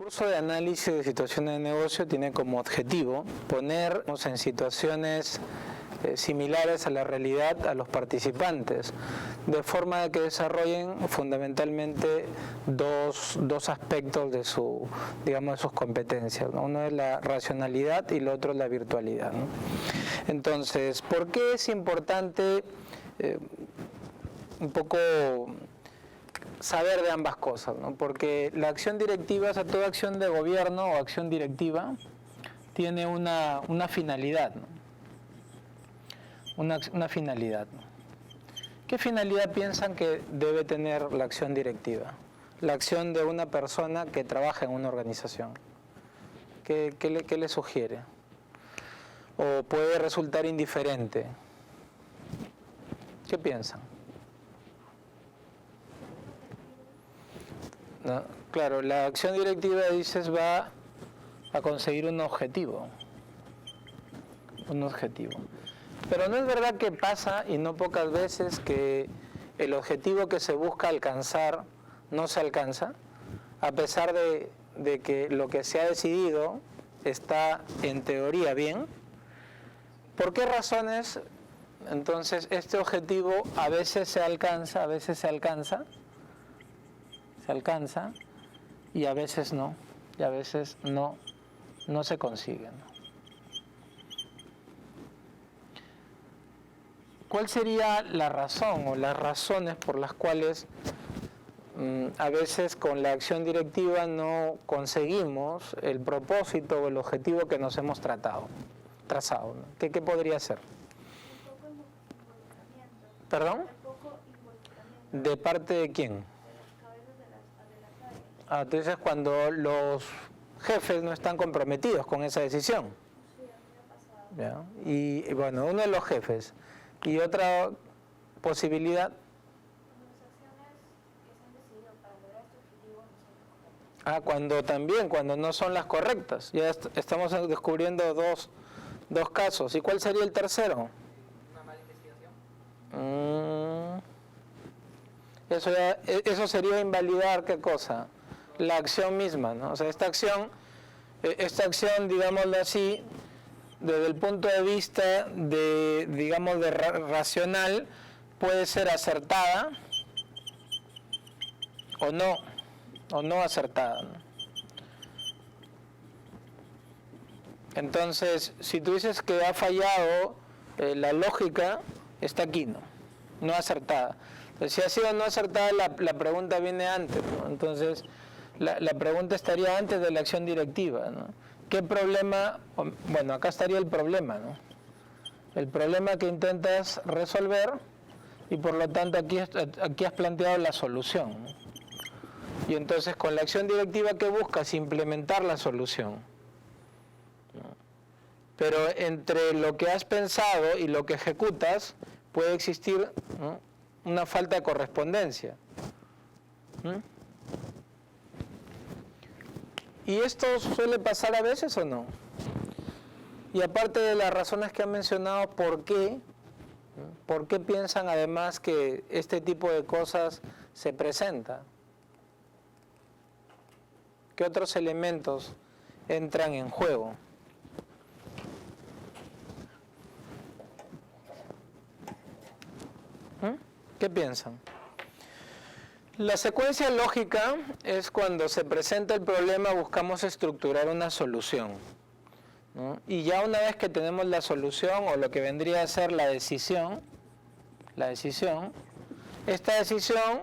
curso de análisis de situaciones de negocio tiene como objetivo ponernos en situaciones similares a la realidad a los participantes, de forma de que desarrollen fundamentalmente dos aspectos de de sus competencias, ¿no? Uno es la racionalidad y el otro es la virtualidad, ¿no? Entonces, ¿por qué es importante un poco saber de ambas cosas, ¿no? Porque la acción directiva, o sea, toda acción de gobierno o acción directiva tiene una finalidad, ¿no? Una finalidad, ¿no? ¿Qué finalidad piensan que debe tener la acción directiva? La acción de una persona que trabaja en una organización. ¿Qué le sugiere? ¿O puede resultar indiferente? ¿Qué piensan? ¿No? Claro, la acción directiva, dices, va a conseguir un objetivo. Un objetivo. Pero no es verdad que pasa, y no pocas veces, que el objetivo que se busca alcanzar no se alcanza, a pesar de que lo que se ha decidido está en teoría bien. ¿Por qué razones entonces este objetivo a veces se alcanza, y a veces no, y a veces no se consigue, ¿no? ¿Cuál sería la razón o las razones por las cuales a veces con la acción directiva no conseguimos el propósito o el objetivo que nos hemos trazado, ¿no? ¿Qué podría ser? ¿Perdón? ¿De parte de quién? Entonces cuando los jefes no están comprometidos con esa decisión. ¿Ya? Y bueno, uno de los jefes. Y otra posibilidad. Cuando no son las correctas. Ya estamos descubriendo dos casos. ¿Y cuál sería el tercero? Una mala investigación. Eso sería invalidar, ¿qué cosa? La acción misma, ¿no? O sea, esta acción, digámoslo así, desde el punto de vista de racional, puede ser acertada o no acertada, ¿no? Entonces, si tú dices que ha fallado la lógica, está aquí, no acertada. Entonces, si ha sido no acertada, la pregunta viene antes, ¿no? Entonces, la pregunta estaría antes de la acción directiva, ¿no? ¿Qué problema? Bueno, acá estaría el problema, ¿no? El problema que intentas resolver, y por lo tanto aquí has planteado la solución, ¿no? Y entonces con la acción directiva que buscas implementar la solución, ¿no? Pero entre lo que has pensado y lo que ejecutas puede existir, ¿no?, una falta de correspondencia. ¿Y esto suele pasar a veces o no? Y aparte de las razones que han mencionado, ¿por qué piensan además que este tipo de cosas se presenta? ¿Qué otros elementos entran en juego? ¿Qué piensan? La secuencia lógica es cuando se presenta el problema, buscamos estructurar una solución, ¿no? Y ya una vez que tenemos la solución, o lo que vendría a ser la decisión, esta decisión,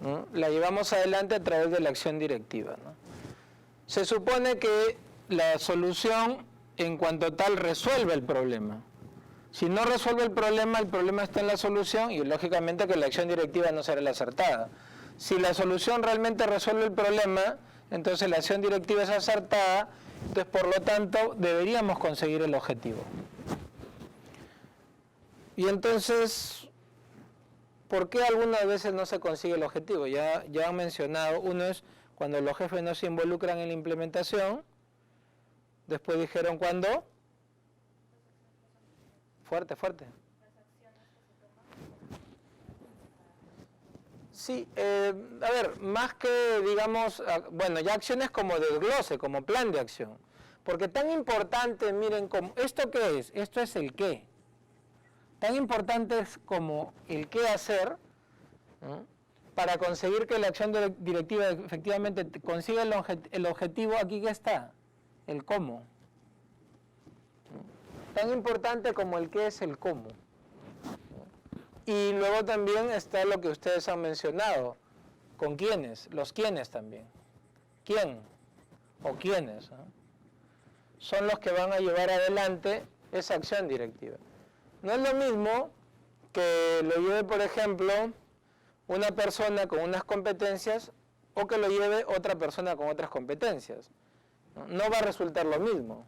¿no?, la llevamos adelante a través de la acción directiva, ¿no? Se supone que la solución en cuanto tal resuelve el problema. Si no resuelve el problema está en la solución, y lógicamente que la acción directiva no será la acertada. Si la solución realmente resuelve el problema, entonces la acción directiva es acertada, entonces por lo tanto deberíamos conseguir el objetivo. Y entonces, ¿por qué algunas veces no se consigue el objetivo? Ya han mencionado, uno es cuando los jefes no se involucran en la implementación. Después dijeron, ¿cuándo? Fuerte. Sí, a ver, más que, digamos, bueno, ya acciones como desglose, como plan de acción. Porque tan importante, miren, como, ¿esto qué es? Esto es el qué. Tan importante es como el qué hacer, ¿no?, para conseguir que la acción directiva efectivamente consiga el objetivo. Aquí que está, el cómo. Tan importante como el qué es el cómo. Y luego también está lo que ustedes han mencionado, con quiénes, los quiénes también. ¿Quién o quiénes, ¿no?, son los que van a llevar adelante esa acción directiva? No es lo mismo que lo lleve, por ejemplo, una persona con unas competencias o que lo lleve otra persona con otras competencias. No va a resultar lo mismo,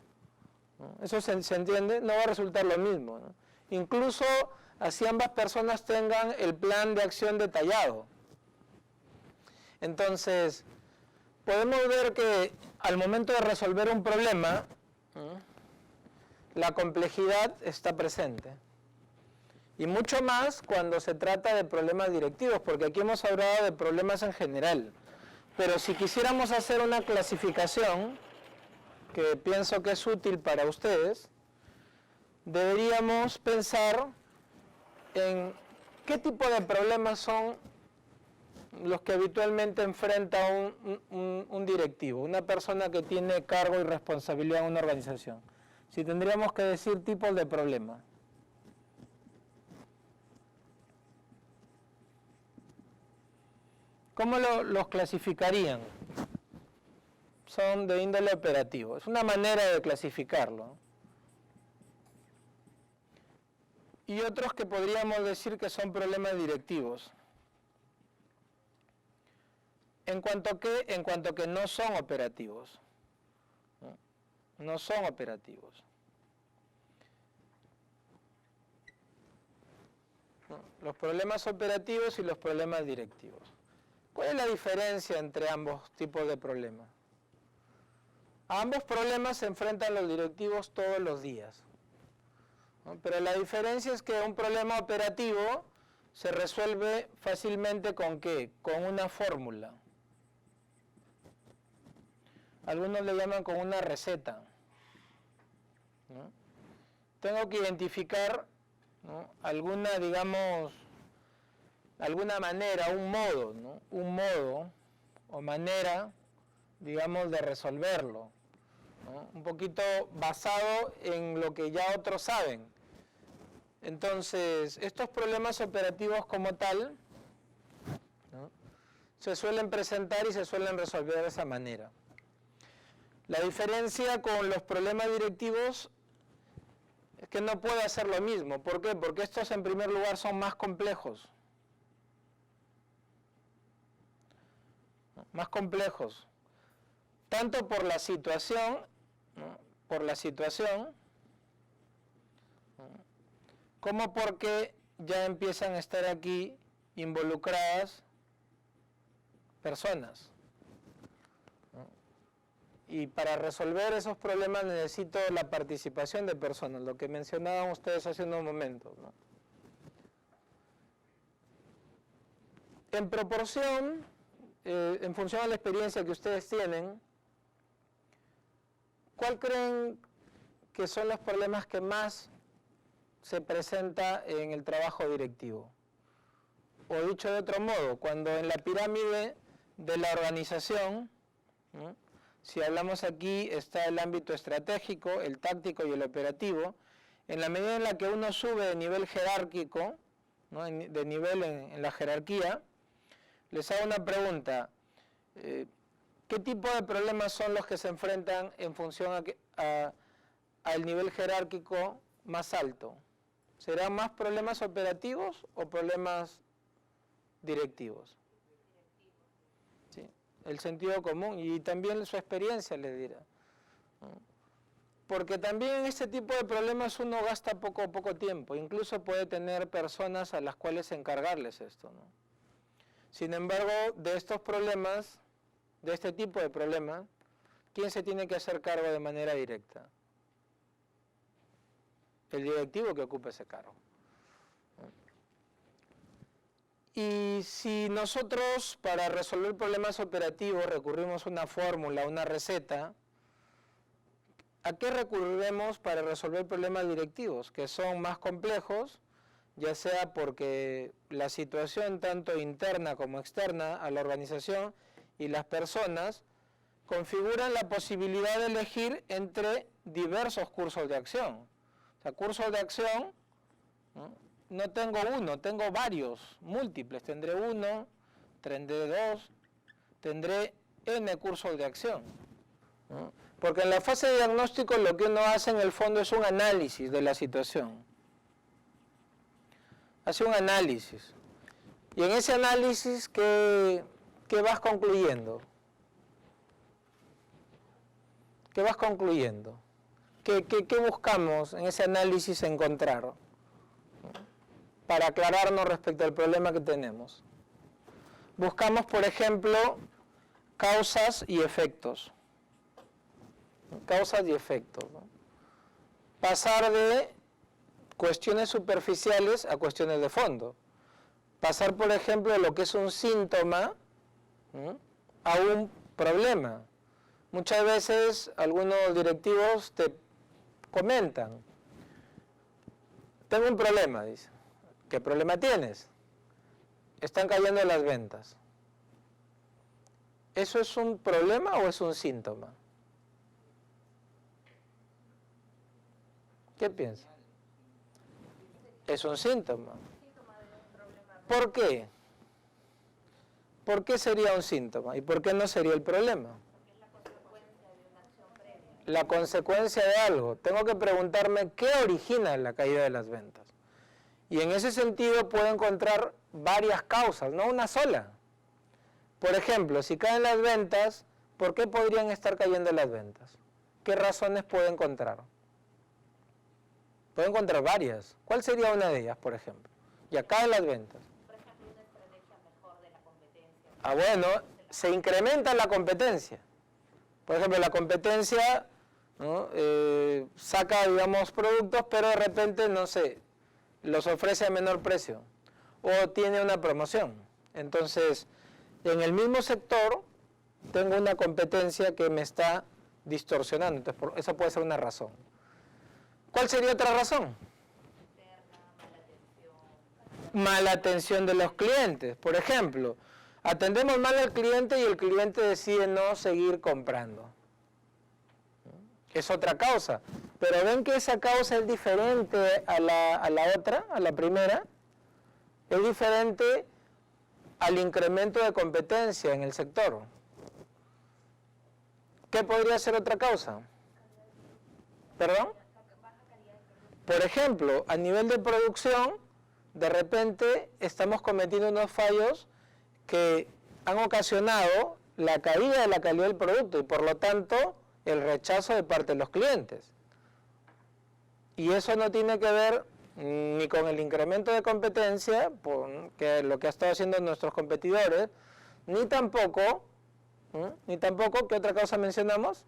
¿no? Eso se entiende, no va a resultar lo mismo, ¿no? Incluso así ambas personas tengan el plan de acción detallado. Entonces, podemos ver que al momento de resolver un problema, ¿no?, la complejidad está presente. Y mucho más cuando se trata de problemas directivos, porque aquí hemos hablado de problemas en general. Pero si quisiéramos hacer una clasificación, que pienso que es útil para ustedes, deberíamos pensar en qué tipo de problemas son los que habitualmente enfrenta un directivo, una persona que tiene cargo y responsabilidad en una organización. Si tendríamos que decir tipos de problemas. ¿Cómo los clasificarían? Son de índole operativo. Es una manera de clasificarlo. Y otros que podríamos decir que son problemas directivos. En cuanto que no son operativos. No son operativos. Los problemas operativos y los problemas directivos. ¿Cuál es la diferencia entre ambos tipos de problemas? A ambos problemas se enfrentan los directivos todos los días, ¿no? Pero la diferencia es que un problema operativo se resuelve fácilmente ¿con qué? Con una fórmula. Algunos le llaman con una receta, ¿no? Tengo que identificar, ¿no?, alguna, digamos, alguna manera, un modo, ¿no?, un modo o manera, digamos, de resolverlo, ¿no?, un poquito basado en lo que ya otros saben. Entonces, estos problemas operativos como tal, ¿no?, se suelen presentar y se suelen resolver de esa manera. La diferencia con los problemas directivos es que no puede hacer lo mismo. ¿Por qué? Porque estos en primer lugar son más complejos. Más complejos. Tanto por la situación, ¿no?, por la situación, ¿no?, como porque ya empiezan a estar aquí involucradas personas, ¿no? Y para resolver esos problemas necesito la participación de personas, lo que mencionaban ustedes hace unos momentos, ¿no? En proporción, en función a la experiencia que ustedes tienen, ¿cuál creen que son los problemas que más se presenta en el trabajo directivo? O dicho de otro modo, cuando en la pirámide de la organización, ¿no?, si hablamos aquí, está el ámbito estratégico, el táctico y el operativo, en la medida en la que uno sube de nivel jerárquico, ¿no?, de nivel en la jerarquía, les hago una pregunta. ¿Qué tipo de problemas son los que se enfrentan en función al nivel jerárquico más alto? ¿Serán más problemas operativos o problemas directivos? ¿Sí? El sentido común y también su experiencia les dirá, ¿no? Porque también en este tipo de problemas uno gasta poco tiempo, incluso puede tener personas a las cuales encargarles esto, ¿no? Sin embargo, de estos problemas, de este tipo de problemas, ¿quién se tiene que hacer cargo de manera directa? El directivo que ocupa ese cargo. Y si nosotros para resolver problemas operativos recurrimos a una fórmula, una receta, ¿a qué recurriremos para resolver problemas directivos? Que son más complejos, ya sea porque la situación tanto interna como externa a la organización y las personas configuran la posibilidad de elegir entre diversos cursos de acción. O sea, cursos de acción, no tengo uno, tengo varios, múltiples. Tendré uno, tendré dos, tendré N cursos de acción. Porque en la fase de diagnóstico lo que uno hace en el fondo es un análisis de la situación. Hace un análisis. Y en ese análisis, ¿qué vas concluyendo? ¿Qué vas concluyendo? ¿Qué buscamos en ese análisis encontrar? Para aclararnos respecto al problema que tenemos. Buscamos, por ejemplo, causas y efectos. Causas y efectos, ¿no? Pasar de cuestiones superficiales a cuestiones de fondo. Pasar, por ejemplo, de lo que es un síntoma, ¿no?, a un problema. Muchas veces algunos directivos te comentan, tengo un problema, dice. ¿Qué problema tienes? Están cayendo las ventas. ¿Eso es un problema o es un síntoma? ¿Qué piensa? Es un síntoma. ¿Por qué? ¿Por qué sería un síntoma? ¿Y por qué no sería el problema? La consecuencia de algo. Tengo que preguntarme qué origina la caída de las ventas. Y en ese sentido puedo encontrar varias causas, no una sola. Por ejemplo, si caen las ventas, ¿por qué podrían estar cayendo las ventas? ¿Qué razones puedo encontrar? Puedo encontrar varias. ¿Cuál sería una de ellas, por ejemplo? Ya caen las ventas. Por ejemplo, una estrategia mejor de la competencia. Ah, bueno, se incrementa la competencia. Por ejemplo, la competencia, ¿no?, saca, digamos, productos, pero de repente, no sé, los ofrece a menor precio o tiene una promoción. Entonces, en el mismo sector tengo una competencia que me está distorsionando. Entonces, eso puede ser una razón. ¿Cuál sería otra razón? Mala atención de los clientes. Por ejemplo, atendemos mal al cliente y el cliente decide no seguir comprando. Es otra causa. Pero ven que esa causa es diferente a la otra, a la primera. Es diferente al incremento de competencia en el sector. ¿Qué podría ser otra causa? ¿Perdón? Por ejemplo, a nivel de producción, de repente estamos cometiendo unos fallos que han ocasionado la caída de la calidad del producto y por lo tanto el rechazo de parte de los clientes. Y eso no tiene que ver ni con el incremento de competencia, que es lo que ha estado haciendo nuestros competidores, ni tampoco, ¿qué otra causa mencionamos?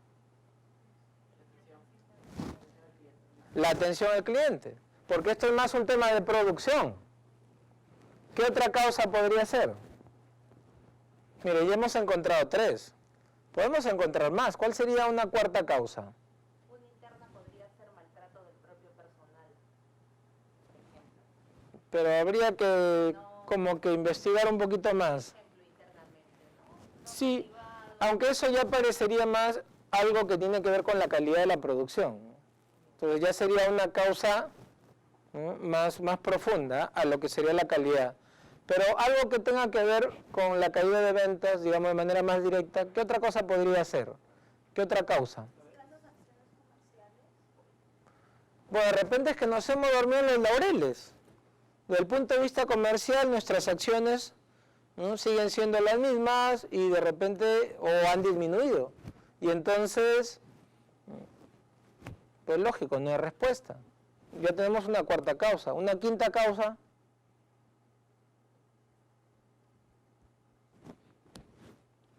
La atención al cliente, porque esto es más un tema de producción. ¿Qué otra causa podría ser? Mire, ya hemos encontrado 3. Podemos encontrar más. ¿Cuál sería una cuarta causa? Una interna podría ser maltrato del propio personal, por ejemplo. Pero habría que como que investigar un poquito más. Por ejemplo, internamente, ¿no? Sí, aunque eso ya parecería más algo que tiene que ver con la calidad de la producción. Entonces ya sería una causa, ¿no?, más profunda a lo que sería la calidad. Pero algo que tenga que ver con la caída de ventas, digamos de manera más directa, ¿qué otra cosa podría ser? ¿Qué otra causa? Bueno, de repente es que nos hemos dormido en los laureles. Desde el punto de vista comercial, nuestras acciones, ¿no?, siguen siendo las mismas y de repente o han disminuido. Y entonces, pues lógico, no hay respuesta. Ya tenemos una cuarta causa. Una quinta causa.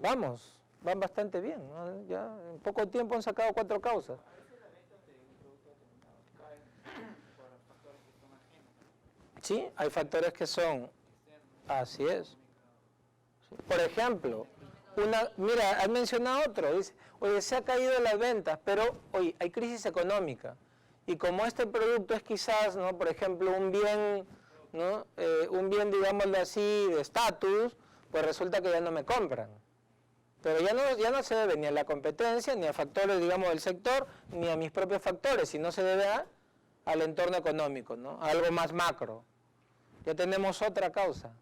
Vamos, van bastante bien, ¿no? Ya en poco tiempo han sacado 4 causas. Sí, hay factores que son Así es. Por ejemplo, mira, has mencionado otro, dice, oye, se ha caído las ventas, pero, oye, hay crisis económica. Y como este producto es quizás, ¿no? Por ejemplo, un bien, ¿no? Un bien, digámoslo así, de estatus, pues resulta que ya no me compran. Pero ya no se debe ni a la competencia, ni a factores, digamos, del sector, ni a mis propios factores, sino se debe al entorno económico, ¿no? A algo más macro. Ya tenemos otra causa.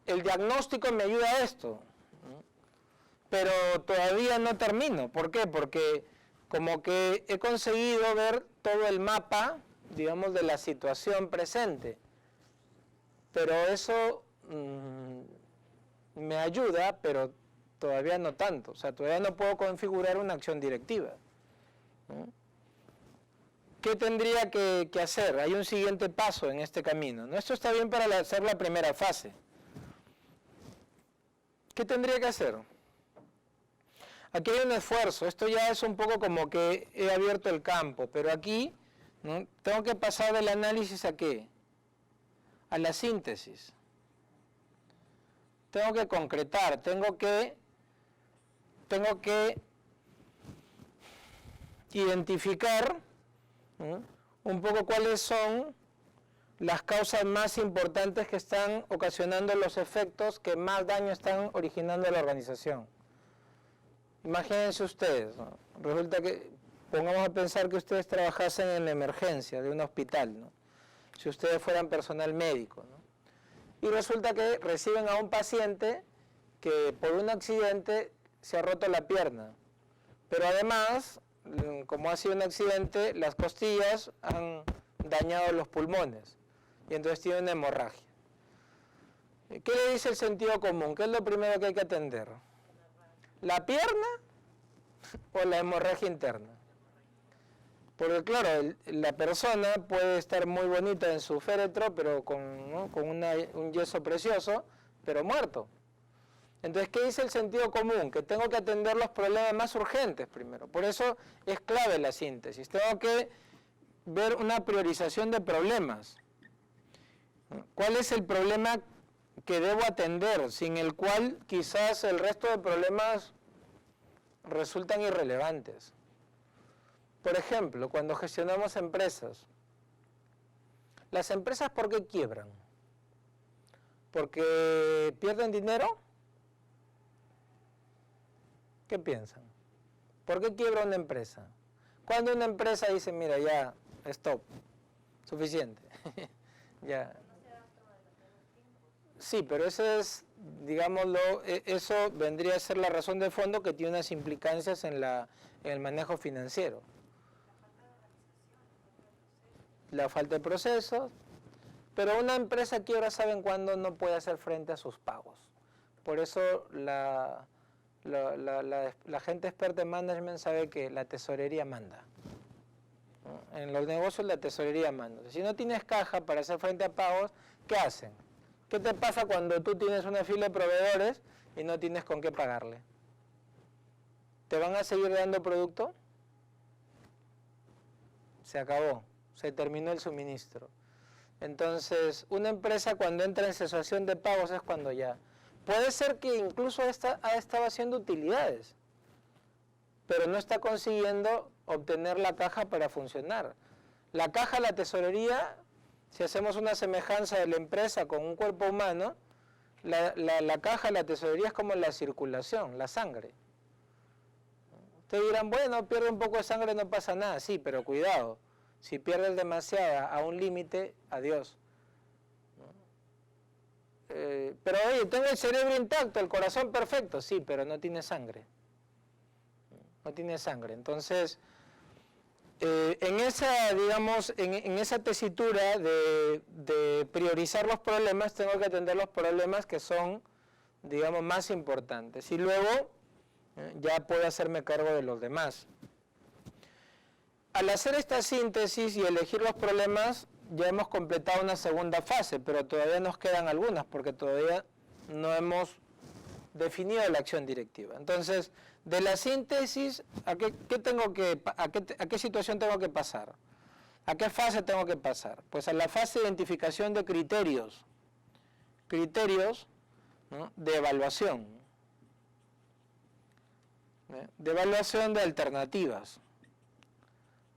El diagnóstico me ayuda a esto, ¿no? Pero todavía no termino. ¿Por qué? Porque como que he conseguido ver todo el mapa, digamos, de la situación presente. Pero eso me ayuda, pero todavía no tanto. O sea, todavía no puedo configurar una acción directiva, ¿no? ¿Qué tendría que hacer? Hay un siguiente paso en este camino, ¿no? Esto está bien para hacer la primera fase. ¿Qué tendría que hacer? Aquí hay un esfuerzo. Esto ya es un poco como que he abierto el campo, pero aquí, ¿no? Tengo que pasar del análisis ¿a qué? A la síntesis. Tengo que concretar, tengo que identificar, ¿no? Un poco cuáles son las causas más importantes que están ocasionando los efectos que más daño están originando a la organización. Imagínense ustedes, ¿no? Resulta que, pongamos a pensar que ustedes trabajasen en la emergencia de un hospital, ¿no? Si ustedes fueran personal médico, ¿no? Y resulta que reciben a un paciente que por un accidente se ha roto la pierna, pero además, como ha sido un accidente, las costillas han dañado los pulmones y entonces tiene una hemorragia. ¿Qué le dice el sentido común? ¿Qué es lo primero que hay que atender? ¿La pierna o la hemorragia interna? Porque claro, la persona puede estar muy bonita en su féretro, pero con un yeso precioso, pero muerto. Entonces, ¿qué dice el sentido común? Que tengo que atender los problemas más urgentes primero. Por eso es clave la síntesis. Tengo que ver una priorización de problemas. ¿Cuál es el problema que debo atender, sin el cual quizás el resto de problemas resultan irrelevantes? Por ejemplo, cuando gestionamos empresas, ¿las empresas por qué quiebran? ¿Porque pierden dinero? ¿Qué piensan? ¿Por qué quiebra una empresa? Cuando una empresa dice, mira, ya, stop, suficiente, ya. Sí, pero eso es, digámoslo, eso vendría a ser la razón de fondo que tiene unas implicancias en el manejo financiero. La falta de procesos, pero una empresa quiebra, ¿saben cuándo no puede hacer frente a sus pagos? Por eso la gente experta en management sabe que la tesorería manda, ¿no? En los negocios la tesorería manda. Si no tienes caja para hacer frente a pagos, ¿qué hacen? ¿Qué te pasa cuando tú tienes una fila de proveedores y no tienes con qué pagarle? ¿Te van a seguir dando producto? Se acabó, se terminó el suministro. Entonces, una empresa cuando entra en cesación de pagos es cuando ya. Puede ser que incluso ha estado haciendo utilidades, pero no está consiguiendo obtener la caja para funcionar. La caja, la tesorería, si hacemos una semejanza de la empresa con un cuerpo humano, la caja, la tesorería es como la circulación, la sangre. Ustedes dirán, bueno, pierde un poco de sangre, no pasa nada. Sí, pero cuidado, si pierdes demasiada a un límite, adiós. Pero oye, tengo el cerebro intacto, el corazón perfecto, sí, pero no tiene sangre. No tiene sangre. Entonces, en esa, digamos, en esa tesitura de priorizar los problemas, tengo que atender los problemas que son, digamos, más importantes. Y luego, ya puedo hacerme cargo de los demás. Al hacer esta síntesis y elegir los problemas, ya hemos completado una segunda fase, pero todavía nos quedan algunas, porque todavía no hemos definido la acción directiva. Entonces, de la síntesis, ¿a qué situación tengo que pasar? ¿A qué fase tengo que pasar? Pues a la fase de identificación de criterios criterios, ¿no?, de evaluación. De evaluación de alternativas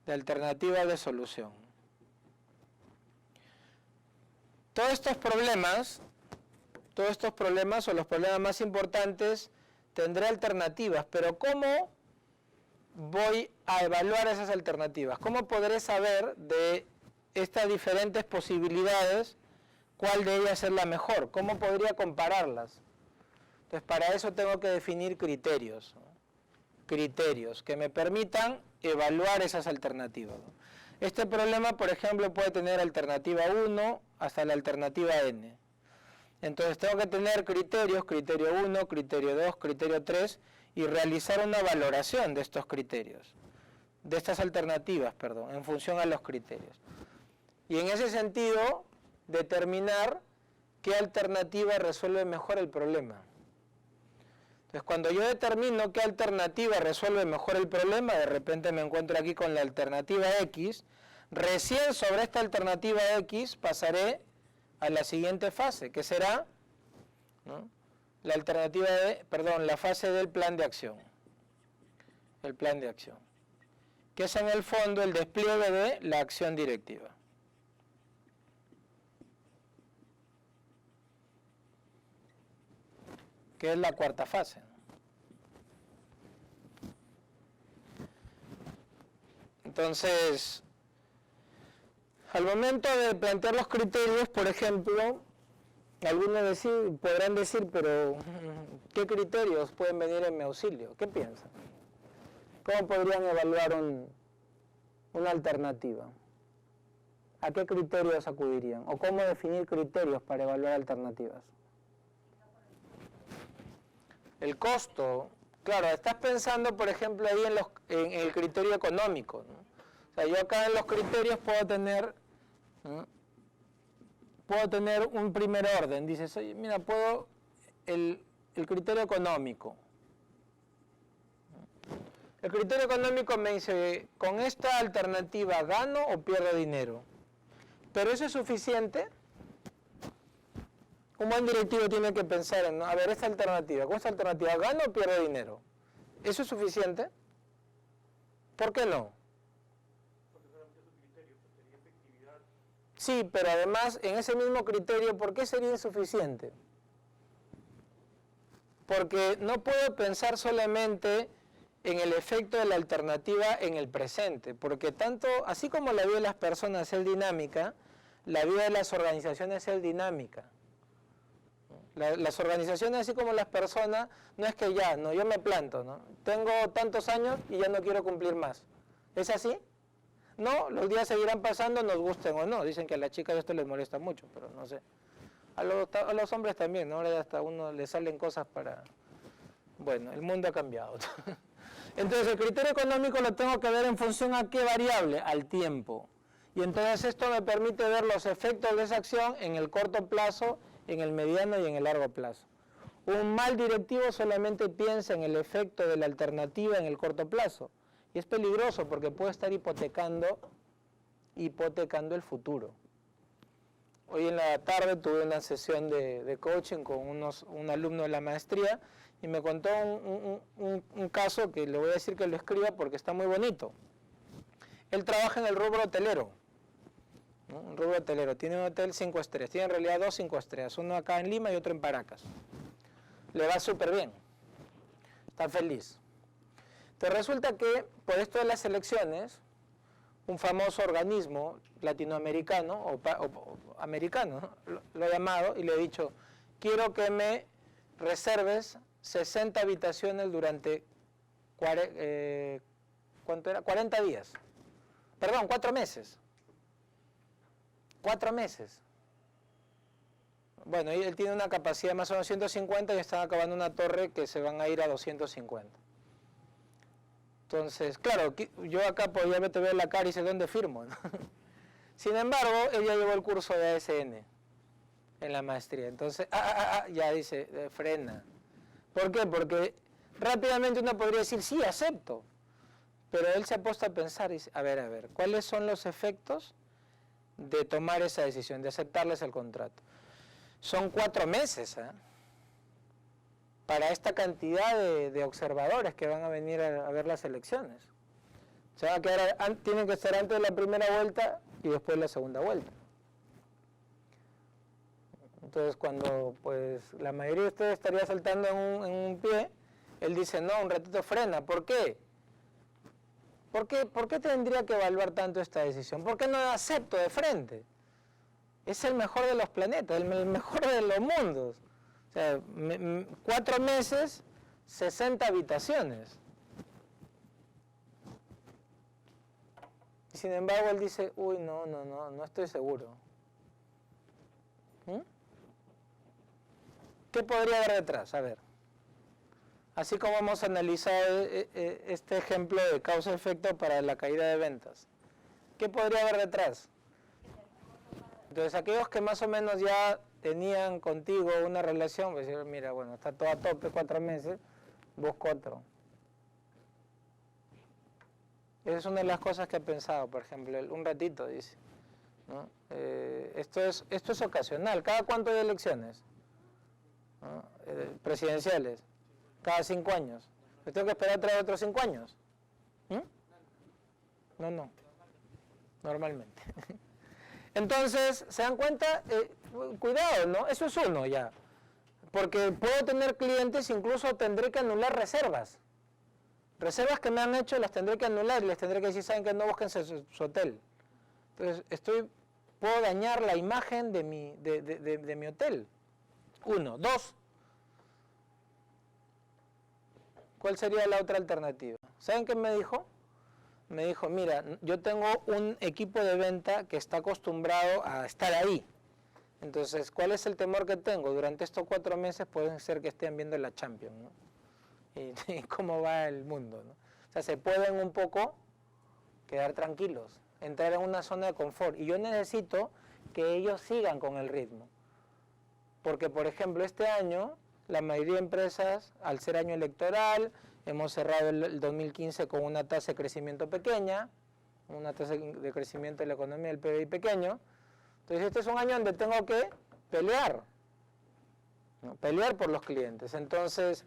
de solución. Todos estos problemas o los problemas más importantes tendré alternativas, pero ¿cómo voy a evaluar esas alternativas? ¿Cómo podré saber de estas diferentes posibilidades cuál de ellas es la mejor? ¿Cómo podría compararlas? Entonces, para eso tengo que definir criterios, ¿no? Criterios que me permitan evaluar esas alternativas, ¿no? Este problema, por ejemplo, puede tener alternativa 1 hasta la alternativa n. Entonces tengo que tener criterios, criterio 1, criterio 2, criterio 3, y realizar una valoración de estos criterios, de estas alternativas, perdón, en función a los criterios. Y en ese sentido, determinar qué alternativa resuelve mejor el problema. Entonces, cuando yo determino qué alternativa resuelve mejor el problema, de repente me encuentro aquí con la alternativa X, recién sobre esta alternativa X pasaré a la siguiente fase, que será, ¿no?, la alternativa la fase del plan de acción. El plan de acción, que es en el fondo el despliegue de la acción directiva. Que es la cuarta fase. Entonces, al momento de plantear los criterios, por ejemplo, algunos podrán decir, pero ¿qué criterios pueden venir en mi auxilio? ¿Qué piensan? ¿Cómo podrían evaluar una alternativa? ¿A qué criterios acudirían? ¿O cómo definir criterios para evaluar alternativas? El costo, claro, estás pensando, por ejemplo, ahí en el criterio económico, ¿no? O sea, yo acá en los criterios puedo tener, ¿no?, un primer orden. Dices, oye, mira, el criterio económico. El criterio económico me dice, ¿con esta alternativa gano o pierdo dinero? ¿Pero eso es suficiente? Un buen directivo tiene que pensar en, ¿no?, a ver, esta alternativa, ¿con esta alternativa gano o pierdo dinero? ¿Eso es suficiente? ¿Por qué no? Porque solamente es un criterio, pues sería efectividad. Sí, pero además, en ese mismo criterio, ¿por qué sería insuficiente? Porque no puedo pensar solamente en el efecto de la alternativa en el presente, porque tanto, así como la vida de las personas es dinámica, la vida de las organizaciones es dinámica. Las organizaciones, así como las personas, no es que yo me planto, ¿no? Tengo tantos años y ya no quiero cumplir más. ¿Es así? No, los días seguirán pasando, nos gusten o no. Dicen que a las chicas esto les molesta mucho, pero no sé. A los hombres también, ¿no? Ahora hasta a uno le salen cosas para... Bueno, el mundo ha cambiado. Entonces, el criterio económico lo tengo que ver en función a qué variable, al tiempo. Y entonces esto me permite ver los efectos de esa acción en el corto plazo, en el mediano y en el largo plazo. Un mal directivo solamente piensa en el efecto de la alternativa en el corto plazo. Y es peligroso porque puede estar hipotecando el futuro. Hoy en la tarde tuve una sesión de coaching con un alumno de la maestría y me contó un caso que le voy a decir que lo escriba porque está muy bonito. Él trabaja en el rubro hotelero, ¿no? Un rubro hotelero, tiene un hotel 5 estrellas, tiene en realidad 2 5 estrellas, uno acá en Lima y otro en Paracas. Le va súper bien, está feliz. Entonces resulta que por esto de las elecciones, un famoso organismo latinoamericano o americano, ¿no?, lo ha llamado y le ha dicho, quiero que me reserves 60 habitaciones durante 40 días. Perdón, 4 meses. 4 meses. Bueno, él tiene una capacidad más o menos 150 y están acabando una torre que se van a ir a 250. Entonces, claro, yo acá podía ver la cara y sé dónde firmo, ¿no? Sin embargo, ella llevó el curso de ASN en la maestría. Entonces, ya dice, frena. ¿Por qué? Porque rápidamente uno podría decir, sí, acepto. Pero él se ha puesto a pensar y dice, a ver, ¿cuáles son los efectos de tomar esa decisión, de aceptarles el contrato? son 4 meses, ¿eh? Para esta cantidad de observadores que van a venir a ver las elecciones. Se va a quedar, tienen que estar antes de la primera vuelta y después de la segunda vuelta. Entonces, cuando pues la mayoría de ustedes estaría saltando en un pie, él dice, no, un ratito frena. ¿Por qué? ¿Por qué tendría que evaluar tanto esta decisión? ¿Por qué no la acepto de frente? Es el mejor de los planetas, el mejor de los mundos. O sea, 4 meses, 60 habitaciones. Y sin embargo, él dice, uy, no estoy seguro. ¿Qué podría haber detrás? A ver. Así como hemos analizado este ejemplo de causa-efecto para la caída de ventas. ¿Qué podría haber detrás? Entonces, aquellos que más o menos ya tenían contigo una relación, pues decir, mira, bueno, está todo a tope, 4 meses, busco otro. Esa es una de las cosas que he pensado, por ejemplo, un ratito, dice, ¿no? Esto es ocasional. ¿Cada cuánto hay elecciones? ¿No? Presidenciales. Cada 5 años. ¿Me tengo que esperar otros 5 años? No. Normalmente. Entonces, ¿se dan cuenta? Cuidado, ¿no? Eso es uno ya. Porque puedo tener clientes, incluso tendré que anular reservas. Reservas que me han hecho las tendré que anular y les tendré que decir, saben que no busquen su hotel. Entonces, puedo dañar la imagen de mi hotel. 1. 2. ¿Cuál sería la otra alternativa? ¿Saben qué me dijo? Me dijo, mira, yo tengo un equipo de venta que está acostumbrado a estar ahí. Entonces, ¿cuál es el temor que tengo? Durante estos 4 meses puede ser que estén viendo la Champions, ¿no? Y cómo va el mundo, ¿no? O sea, se pueden un poco quedar tranquilos, entrar en una zona de confort. Y yo necesito que ellos sigan con el ritmo. Porque, por ejemplo, este año, la mayoría de empresas, al ser año electoral, hemos cerrado el 2015 con una tasa de crecimiento pequeña, una tasa de crecimiento de la economía del PBI pequeño. Entonces, este es un año donde tengo que pelear, ¿no? Pelear por los clientes. Entonces,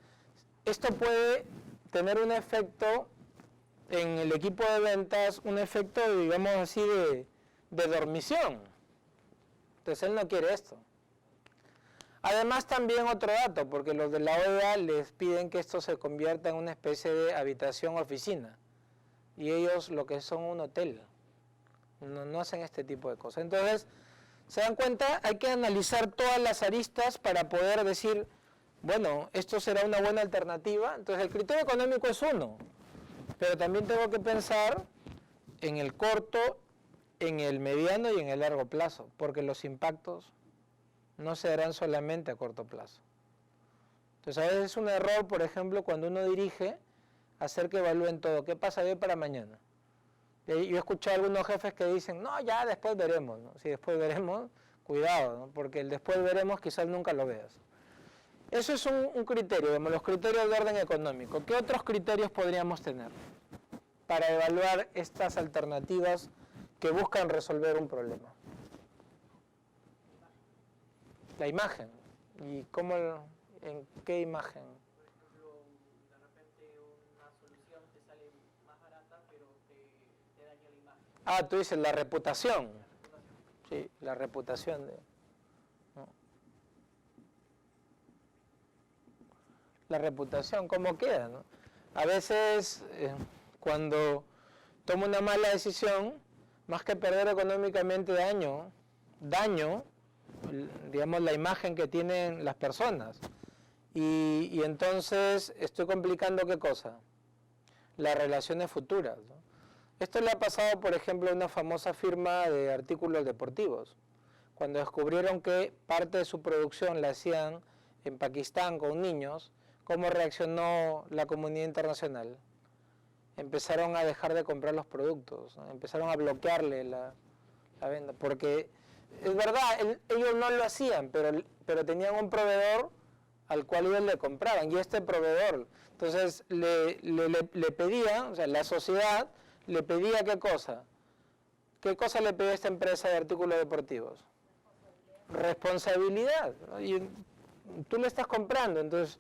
esto puede tener un efecto en el equipo de ventas, un efecto, digamos así, de dormición. Entonces, él no quiere esto. Además, también otro dato, porque los de la OEA les piden que esto se convierta en una especie de habitación-oficina. Y ellos lo que son un hotel. No hacen este tipo de cosas. Entonces, ¿se dan cuenta? Hay que analizar todas las aristas para poder decir, bueno, esto será una buena alternativa. Entonces, el criterio económico es uno. Pero también tengo que pensar en el corto, en el mediano y en el largo plazo, porque los impactos no se darán solamente a corto plazo. Entonces, a veces es un error, por ejemplo, cuando uno dirige, hacer que evalúen todo. ¿Qué pasa de hoy para mañana? Yo he escuchado a algunos jefes que dicen, no, ya después veremos, ¿no? Si después veremos, cuidado, ¿no? Porque el después veremos quizás nunca lo veas. Eso es un criterio, digamos, los criterios de orden económico. ¿Qué otros criterios podríamos tener para evaluar estas alternativas que buscan resolver un problema? La imagen. ¿Y cómo, en qué imagen? Por ejemplo, de repente una solución te sale más barata, pero te daña la imagen. Ah, tú dices la reputación. Sí, la reputación de... ¿no? La reputación, ¿cómo queda? ¿No? A veces, cuando tomo una mala decisión, más que perder económicamente daño, digamos, la imagen que tienen las personas. Y entonces estoy complicando ¿qué cosa? Las relaciones futuras, ¿no? Esto le ha pasado, por ejemplo, a una famosa firma de artículos deportivos. Cuando descubrieron que parte de su producción la hacían en Pakistán con niños, ¿cómo reaccionó la comunidad internacional? Empezaron a dejar de comprar los productos, ¿no? Empezaron a bloquearle la venta, porque es verdad, ellos no lo hacían, pero tenían un proveedor al cual ellos le compraban, y este proveedor, entonces le pedía, o sea, la sociedad le pedía ¿qué cosa? ¿Qué cosa le pedía esta empresa de artículos deportivos? responsabilidad, ¿no? Y tú le estás comprando, entonces,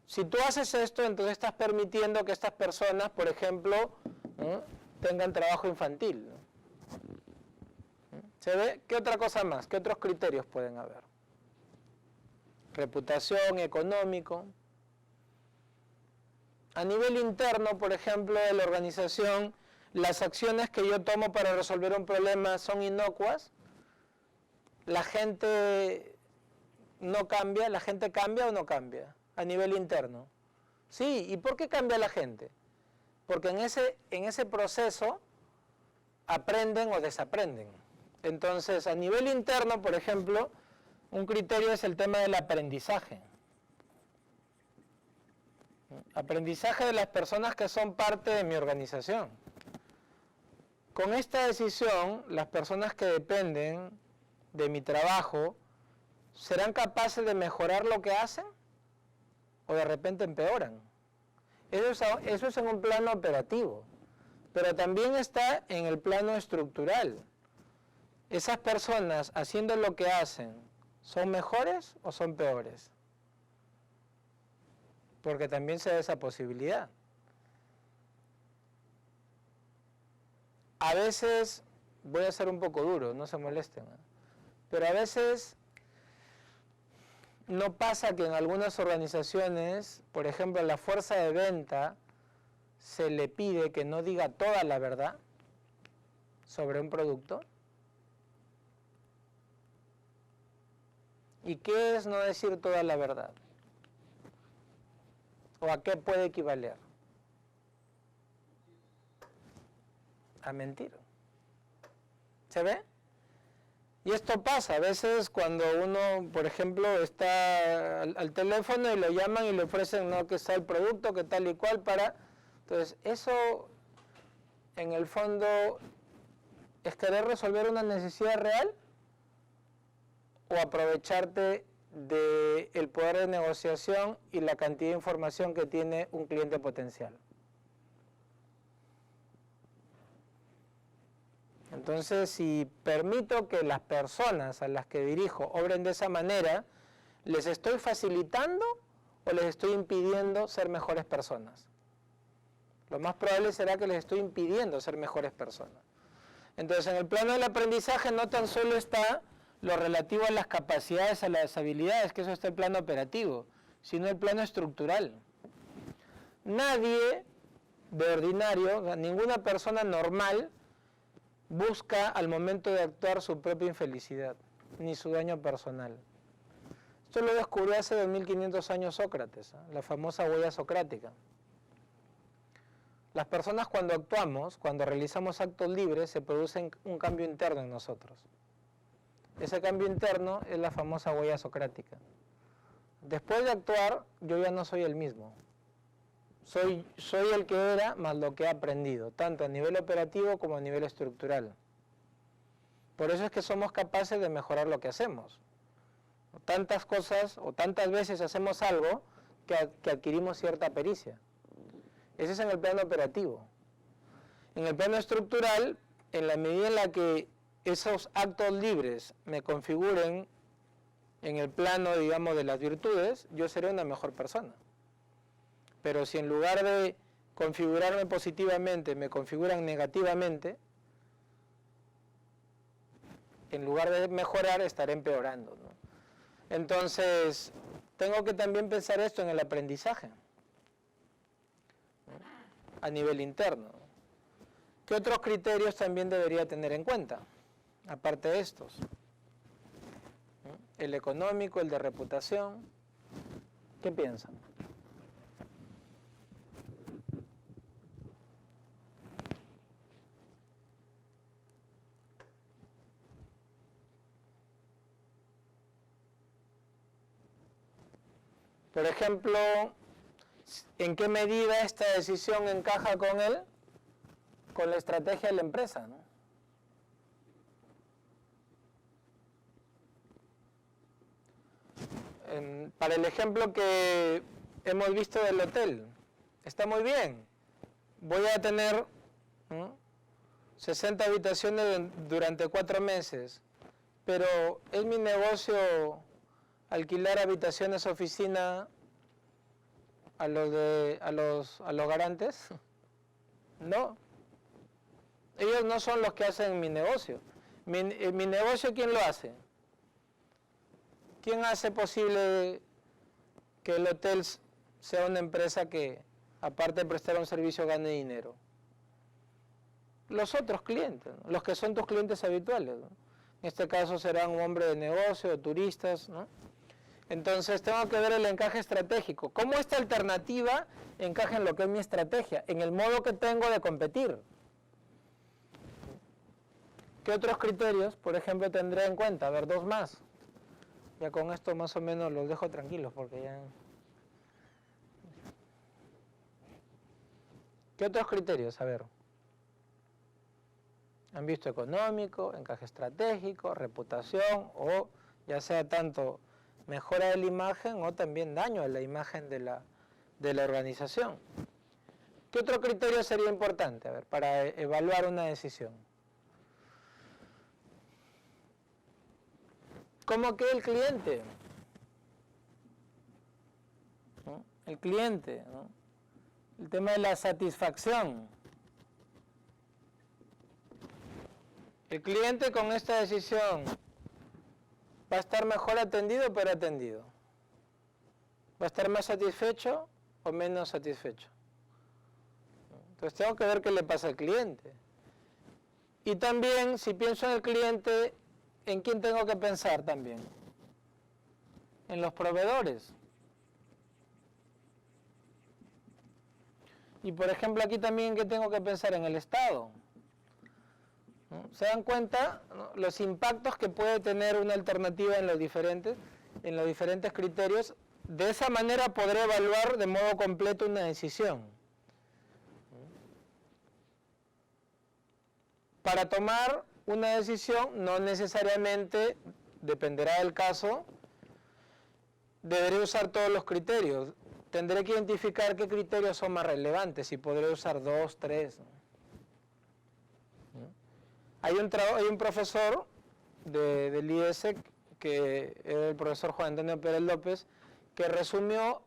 si tú haces esto, entonces estás permitiendo que estas personas, por ejemplo, ¿no?, tengan trabajo infantil, ¿no? ¿Se ve? ¿Qué otra cosa más? ¿Qué otros criterios pueden haber? Reputación, económico. A nivel interno, por ejemplo, de la organización, las acciones que yo tomo para resolver un problema son inocuas. La gente no cambia, ¿la gente cambia o no cambia? A nivel interno. Sí, ¿y por qué cambia la gente? Porque en ese proceso aprenden o desaprenden. Entonces, a nivel interno, por ejemplo, un criterio es el tema del aprendizaje. Aprendizaje de las personas que son parte de mi organización. Con esta decisión, las personas que dependen de mi trabajo, ¿serán capaces de mejorar lo que hacen? ¿O de repente empeoran? Eso es en un plano operativo, pero también está en el plano estructural. ¿Esas personas haciendo lo que hacen son mejores o son peores? Porque también se da esa posibilidad. A veces, voy a ser un poco duro, no se molesten, ¿eh?, pero a veces no pasa que en algunas organizaciones, por ejemplo, a la fuerza de venta, se le pide que no diga toda la verdad sobre un producto. ¿Y qué es no decir toda la verdad? ¿O a qué puede equivaler? A mentir. ¿Se ve? Y esto pasa a veces cuando uno, por ejemplo, está al teléfono y lo llaman y le ofrecen, no, que está el producto, que tal y cual para... Entonces, eso en el fondo es querer resolver una necesidad real o aprovecharte del poder de negociación y la cantidad de información que tiene un cliente potencial. Entonces, si permito que las personas a las que dirijo obren de esa manera, ¿les estoy facilitando o les estoy impidiendo ser mejores personas? Lo más probable será que les estoy impidiendo ser mejores personas. Entonces, en el plano del aprendizaje no tan solo está lo relativo a las capacidades, a las habilidades, que eso está en el plano operativo, sino el plano estructural. Nadie de ordinario, o sea, ninguna persona normal, busca al momento de actuar su propia infelicidad, ni su daño personal. Esto lo descubrió hace 2500 años Sócrates, ¿eh?, la famosa huella socrática. Las personas cuando actuamos, cuando realizamos actos libres, se produce un cambio interno en nosotros. Ese cambio interno es la famosa huella socrática. Después de actuar, yo ya no soy el mismo. Soy el que era más lo que he aprendido, tanto a nivel operativo como a nivel estructural. Por eso es que somos capaces de mejorar lo que hacemos. Tantas cosas o tantas veces hacemos algo que adquirimos cierta pericia. Ese es en el plano operativo. En el plano estructural, en la medida en la que esos actos libres me configuren en el plano, digamos, de las virtudes, yo seré una mejor persona. Pero si en lugar de configurarme positivamente, me configuran negativamente, en lugar de mejorar, estaré empeorando, ¿no? Entonces, tengo que también pensar esto en el aprendizaje, ¿no?, a nivel interno. ¿Qué otros criterios también debería tener en cuenta, aparte de estos? ¿No? El económico, el de reputación. ¿Qué piensan? Por ejemplo, ¿en qué medida esta decisión encaja con la estrategia de la empresa, ¿no? Para el ejemplo que hemos visto del hotel, está muy bien. Voy a tener, ¿no?, 60 habitaciones durante 4 meses. pero ¿es mi negocio alquilar habitaciones oficina a los garantes? No. Ellos no son los que hacen mi negocio. Mi negocio, ¿quién lo hace? ¿Quién hace posible que el hotel sea una empresa que, aparte de prestar un servicio, gane dinero? Los otros clientes, ¿no? Los que son tus clientes habituales, ¿no? En este caso serán un hombre de negocio, turistas, ¿no? Entonces tengo que ver el encaje estratégico. ¿Cómo esta alternativa encaja en lo que es mi estrategia? En el modo que tengo de competir. ¿Qué otros criterios, por ejemplo, tendré en cuenta? A ver, dos más. Ya con esto más o menos los dejo tranquilos porque ya... ¿Qué otros criterios? A ver. Han visto económico, encaje estratégico, reputación o ya sea tanto mejora de la imagen o también daño a la imagen de la organización. ¿Qué otro criterio sería importante, a ver, para evaluar una decisión? ¿Cómo queda el cliente? ¿No? El cliente, ¿no? El tema de la satisfacción. El cliente con esta decisión va a estar mejor atendido o peor atendido. ¿Va a estar más satisfecho o menos satisfecho? Entonces tengo que ver qué le pasa al cliente. Y también, si pienso en el cliente, ¿en quién tengo que pensar también? En los proveedores. Y por ejemplo aquí también, ¿qué tengo que pensar? En el Estado. ¿No? ¿Se dan cuenta, ¿no?, los impactos que puede tener una alternativa en los diferentes criterios? De esa manera podré evaluar de modo completo una decisión. Para tomar una decisión, no necesariamente, dependerá del caso, deberé usar todos los criterios. Tendré que identificar qué criterios son más relevantes y podré usar 2, 3, ¿no? Hay un profesor del IES, que era el profesor Juan Antonio Pérez López, que resumió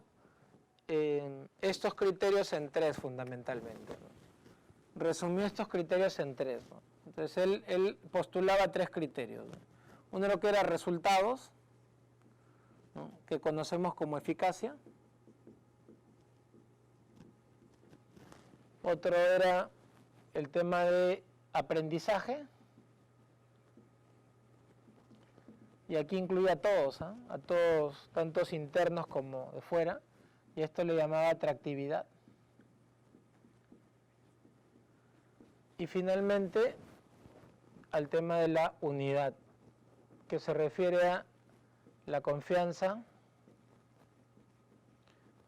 estos criterios en 3 fundamentalmente, ¿no? Resumió estos criterios en 3, ¿no? Entonces él postulaba 3 criterios, ¿no? Uno lo que era resultados, ¿no?, que conocemos como eficacia. Otro era el tema de aprendizaje, y aquí incluía a todos, ¿eh?, a todos, tantos internos como de fuera, y esto le llamaba atractividad. Y finalmente al tema de la unidad, que se refiere a la confianza,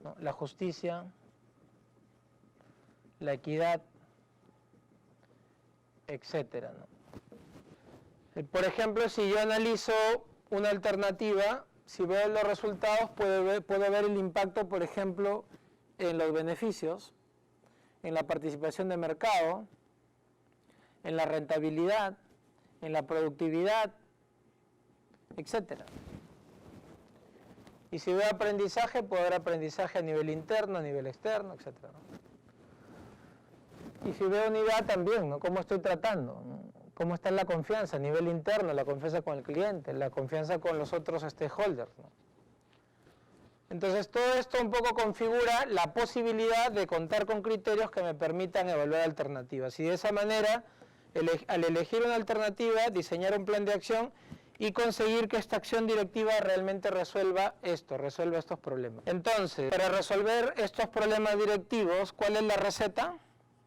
¿no?, la justicia, la equidad, etcétera, ¿no? Por ejemplo, si yo analizo una alternativa, si veo los resultados, puedo ver el impacto, por ejemplo, en los beneficios, en la participación de mercado, en la rentabilidad, en la productividad, etcétera. Y si veo aprendizaje, puedo ver aprendizaje a nivel interno, a nivel externo, etcétera, ¿no? Y si veo unidad también, ¿no?, cómo estoy tratando, ¿no?, cómo está la confianza a nivel interno, la confianza con el cliente, la confianza con los otros stakeholders, ¿no? Entonces todo esto un poco configura la posibilidad de contar con criterios que me permitan evaluar alternativas. Y de esa manera, al elegir una alternativa, diseñar un plan de acción y conseguir que esta acción directiva realmente resuelva estos problemas. Entonces, para resolver estos problemas directivos, ¿cuál es la receta?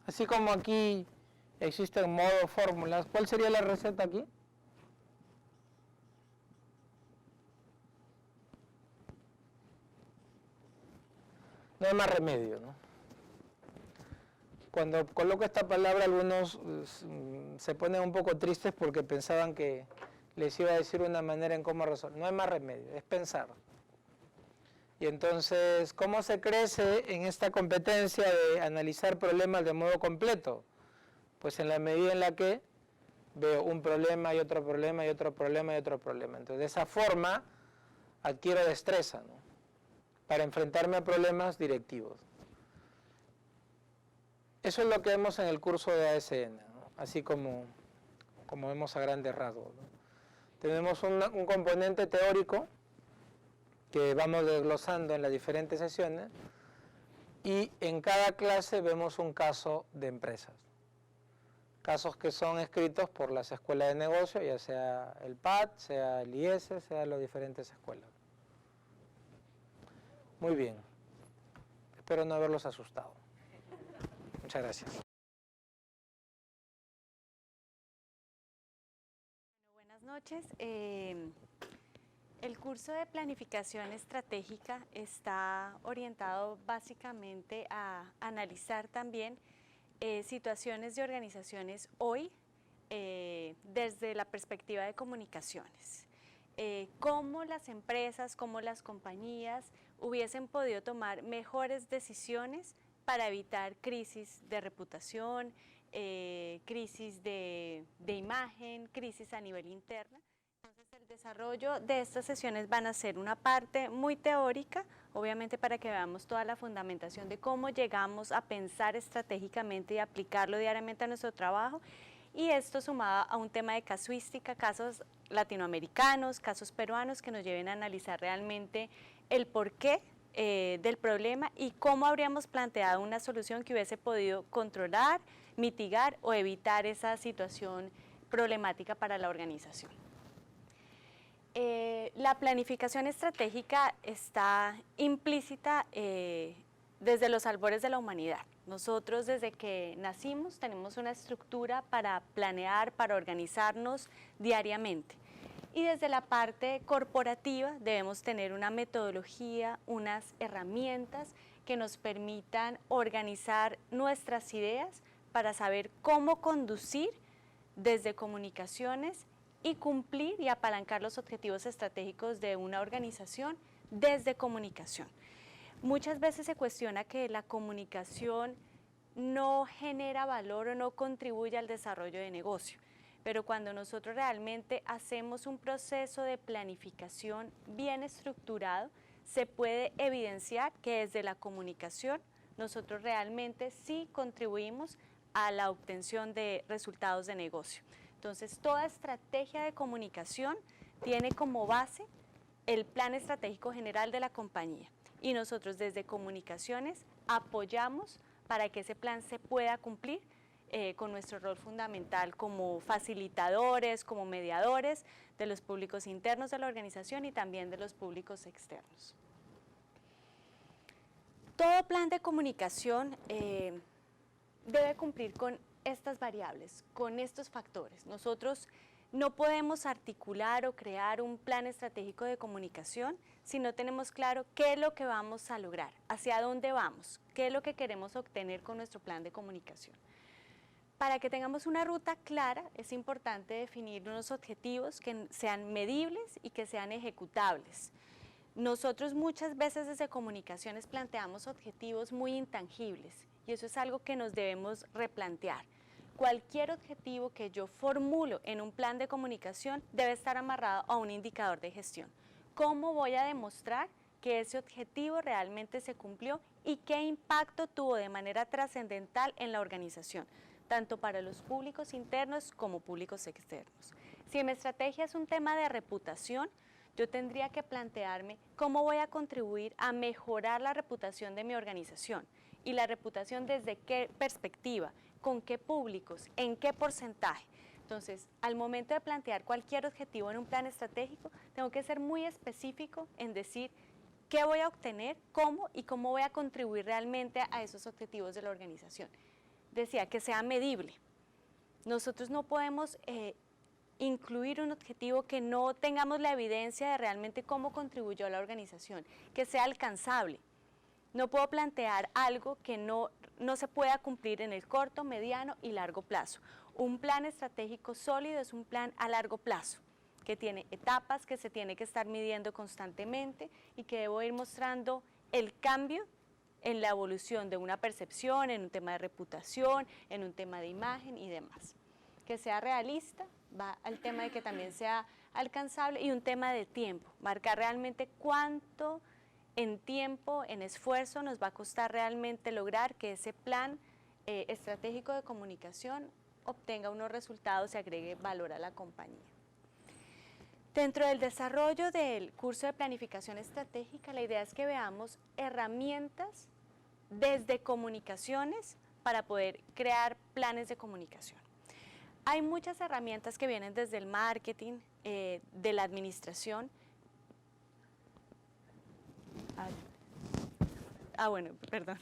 Así como aquí existen modo fórmulas, ¿cuál sería la receta aquí? No hay más remedio, ¿no? Cuando coloco esta palabra, algunos se ponen un poco tristes porque pensaban que les iba a decir una manera en cómo resolver. No hay más remedio, es pensar. Y entonces, ¿cómo se crece en esta competencia de analizar problemas de modo completo? Pues en la medida en la que veo un problema y otro problema y otro problema y otro problema. Entonces, de esa forma adquiero destreza, ¿no?, para enfrentarme a problemas directivos. Eso es lo que vemos en el curso de ASN, ¿no?, así como vemos a grandes rasgos, ¿no? Tenemos un componente teórico que vamos desglosando en las diferentes sesiones, y en cada clase vemos un caso de empresas. Casos que son escritos por las escuelas de negocio, ya sea el PAD, sea el IES, sea las diferentes escuelas. Muy bien. Espero no haberlos asustado. Muchas gracias. Buenas noches. El curso de planificación estratégica está orientado básicamente a analizar también situaciones de organizaciones hoy desde la perspectiva de comunicaciones. Cómo las empresas, cómo las compañías hubiesen podido tomar mejores decisiones para evitar crisis de reputación, crisis de imagen, crisis a nivel interno. Entonces, el desarrollo de estas sesiones van a ser una parte muy teórica, obviamente para que veamos toda la fundamentación de cómo llegamos a pensar estratégicamente y aplicarlo diariamente a nuestro trabajo, y esto sumado a un tema de casuística, casos latinoamericanos, casos peruanos que nos lleven a analizar realmente el porqué del problema y cómo habríamos planteado una solución que hubiese podido controlar, mitigar o evitar esa situación problemática para la organización. La planificación estratégica está implícita desde los albores de la humanidad. Nosotros desde que nacimos tenemos una estructura para planear, para organizarnos diariamente. Y desde la parte corporativa debemos tener una metodología, unas herramientas que nos permitan organizar nuestras ideas para saber cómo conducir desde comunicaciones y cumplir y apalancar los objetivos estratégicos de una organización desde comunicación. Muchas veces se cuestiona que la comunicación no genera valor o no contribuye al desarrollo de negocio, pero cuando nosotros realmente hacemos un proceso de planificación bien estructurado, se puede evidenciar que desde la comunicación nosotros realmente sí contribuimos a la obtención de resultados de negocio. Entonces, toda estrategia de comunicación tiene como base el plan estratégico general de la compañía, y nosotros desde comunicaciones apoyamos para que ese plan se pueda cumplir con nuestro rol fundamental como facilitadores, como mediadores de los públicos internos de la organización y también de los públicos externos. Todo plan de comunicación debe cumplir con estas variables, con estos factores. Nosotros no podemos articular o crear un plan estratégico de comunicación si no tenemos claro qué es lo que vamos a lograr, hacia dónde vamos, qué es lo que queremos obtener con nuestro plan de comunicación. Para que tengamos una ruta clara, es importante definir unos objetivos que sean medibles y que sean ejecutables. Nosotros muchas veces desde comunicaciones planteamos objetivos muy intangibles, y eso es algo que nos debemos replantear. Cualquier objetivo que yo formulo en un plan de comunicación debe estar amarrado a un indicador de gestión. ¿Cómo voy a demostrar que ese objetivo realmente se cumplió y qué impacto tuvo de manera trascendental en la organización, tanto para los públicos internos como públicos externos? Si mi estrategia es un tema de reputación, yo tendría que plantearme cómo voy a contribuir a mejorar la reputación de mi organización. ¿Y la reputación desde qué perspectiva? ¿Con qué públicos? ¿En qué porcentaje? Entonces, al momento de plantear cualquier objetivo en un plan estratégico, tengo que ser muy específico en decir qué voy a obtener, cómo y cómo voy a contribuir realmente a esos objetivos de la organización. Decía que sea medible. Nosotros no podemos incluir un objetivo que no tengamos la evidencia de realmente cómo contribuyó a la organización, que sea alcanzable. No puedo plantear algo que no se pueda cumplir en el corto, mediano y largo plazo. Un plan estratégico sólido es un plan a largo plazo, que tiene etapas que se tiene que estar midiendo constantemente y que debo ir mostrando el cambio en la evolución de una percepción, en un tema de reputación, en un tema de imagen y demás. que sea realista, va al tema de que también sea alcanzable y un tema de tiempo, marcar realmente cuánto en tiempo, en esfuerzo nos va a costar realmente lograr que ese plan estratégico de comunicación obtenga unos resultados y agregue valor a la compañía. Dentro del desarrollo del curso de planificación estratégica, la idea es que veamos herramientas desde comunicaciones para poder crear planes de comunicación. Hay muchas herramientas que vienen desde el marketing, de la administración. Bueno, perdón.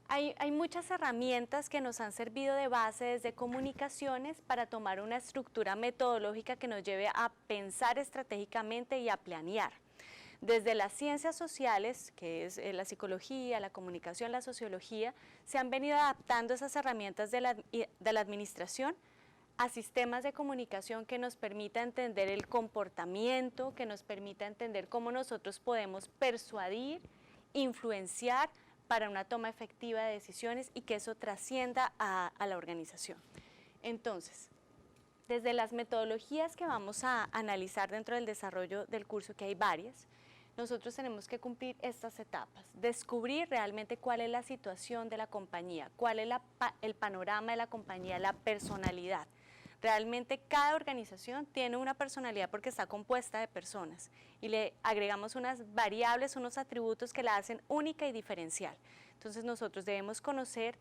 Hay muchas herramientas que nos han servido de base desde comunicaciones para tomar una estructura metodológica que nos lleve a pensar estratégicamente y a planear. Desde las ciencias sociales, que es la psicología, la comunicación, la sociología, se han venido adaptando esas herramientas de la administración a sistemas de comunicación que nos permita entender el comportamiento, que nos permita entender cómo nosotros podemos persuadir, influenciar para una toma efectiva de decisiones y que eso trascienda a la organización. Entonces, desde las metodologías que vamos a analizar dentro del desarrollo del curso, que hay varias, nosotros tenemos que cumplir estas etapas, descubrir realmente cuál es la situación de la compañía, cuál es el panorama de la compañía, la personalidad. Realmente cada organización tiene una personalidad porque está compuesta de personas y le agregamos unas variables, unos atributos que la hacen única y diferencial. Entonces nosotros debemos conocer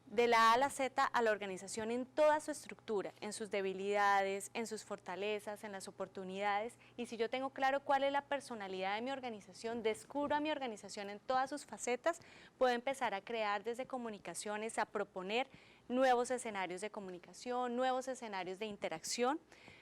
de la A a la Z a la organización en toda su estructura, en sus debilidades, en sus fortalezas, en las oportunidades. Y si yo tengo claro cuál es la personalidad de mi organización, descubro a mi organización en todas sus facetas, puedo empezar a crear desde comunicaciones, a proponer nuevos escenarios de comunicación, nuevos escenarios de interacción,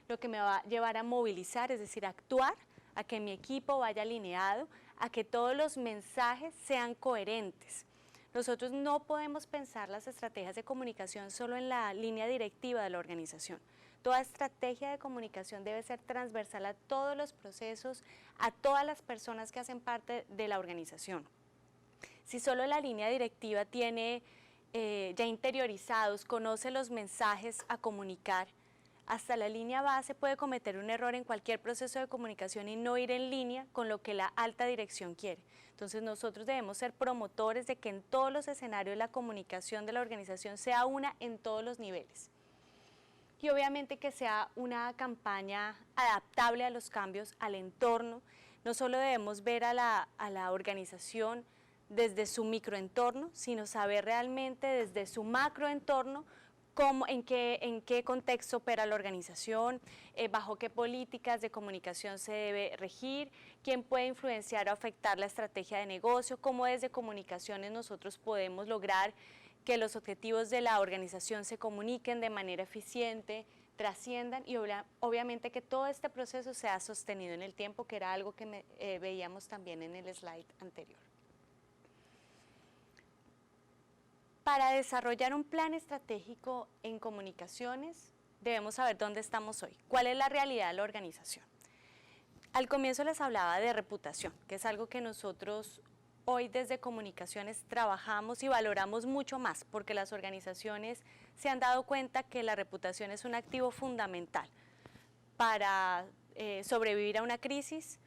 lo que me va a llevar a movilizar, es decir, a actuar, a que mi equipo vaya alineado, a que todos los mensajes sean coherentes. Nosotros no podemos pensar las estrategias de comunicación solo en la línea directiva de la organización. Toda estrategia de comunicación debe ser transversal a todos los procesos, a todas las personas que hacen parte de la organización. Si solo la línea directiva tiene ya interiorizados, conoce los mensajes a comunicar, hasta la línea base puede cometer un error en cualquier proceso de comunicación y no ir en línea con lo que la alta dirección quiere. Entonces nosotros debemos ser promotores de que en todos los escenarios la comunicación de la organización sea una en todos los niveles. Y obviamente que sea una campaña adaptable a los cambios, al entorno. No solo debemos ver a la organización desde su microentorno, sino saber realmente desde su macroentorno en qué contexto opera la organización, bajo qué políticas de comunicación se debe regir, quién puede influenciar o afectar la estrategia de negocio, cómo desde comunicaciones nosotros podemos lograr que los objetivos de la organización se comuniquen de manera eficiente, trasciendan y obviamente que todo este proceso sea sostenido en el tiempo, que era algo que veíamos también en el slide anterior. Para desarrollar un plan estratégico en comunicaciones, debemos saber dónde estamos hoy, cuál es la realidad de la organización. Al comienzo les hablaba de reputación, que es algo que nosotros hoy desde comunicaciones trabajamos y valoramos mucho más, porque las organizaciones se han dado cuenta que la reputación es un activo fundamental para sobrevivir a una crisis,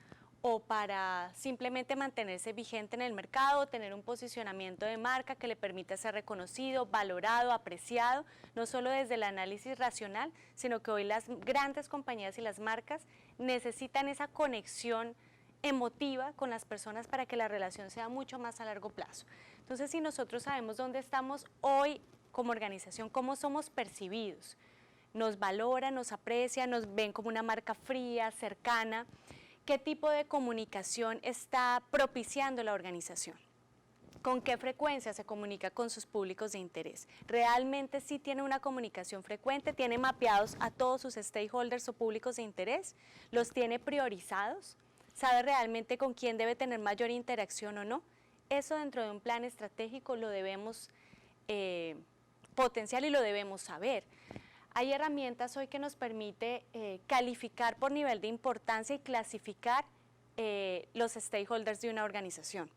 o para simplemente mantenerse vigente en el mercado, tener un posicionamiento de marca que le permita ser reconocido, valorado, apreciado, no solo desde el análisis racional, sino que hoy las grandes compañías y las marcas necesitan esa conexión emotiva con las personas para que la relación sea mucho más a largo plazo. Entonces, si nosotros sabemos dónde estamos hoy como organización, cómo somos percibidos, nos valoran, nos aprecian, nos ven como una marca fría, cercana, ¿qué tipo de comunicación está propiciando la organización? ¿Con qué frecuencia se comunica con sus públicos de interés? ¿Realmente sí tiene una comunicación frecuente? ¿Tiene mapeados a todos sus stakeholders o públicos de interés? ¿Los tiene priorizados? ¿Sabe realmente con quién debe tener mayor interacción o no? Eso dentro de un plan estratégico lo debemos potenciar y lo debemos saber. Hay herramientas hoy que nos permite calificar por nivel de importancia y clasificar los stakeholders de una organización.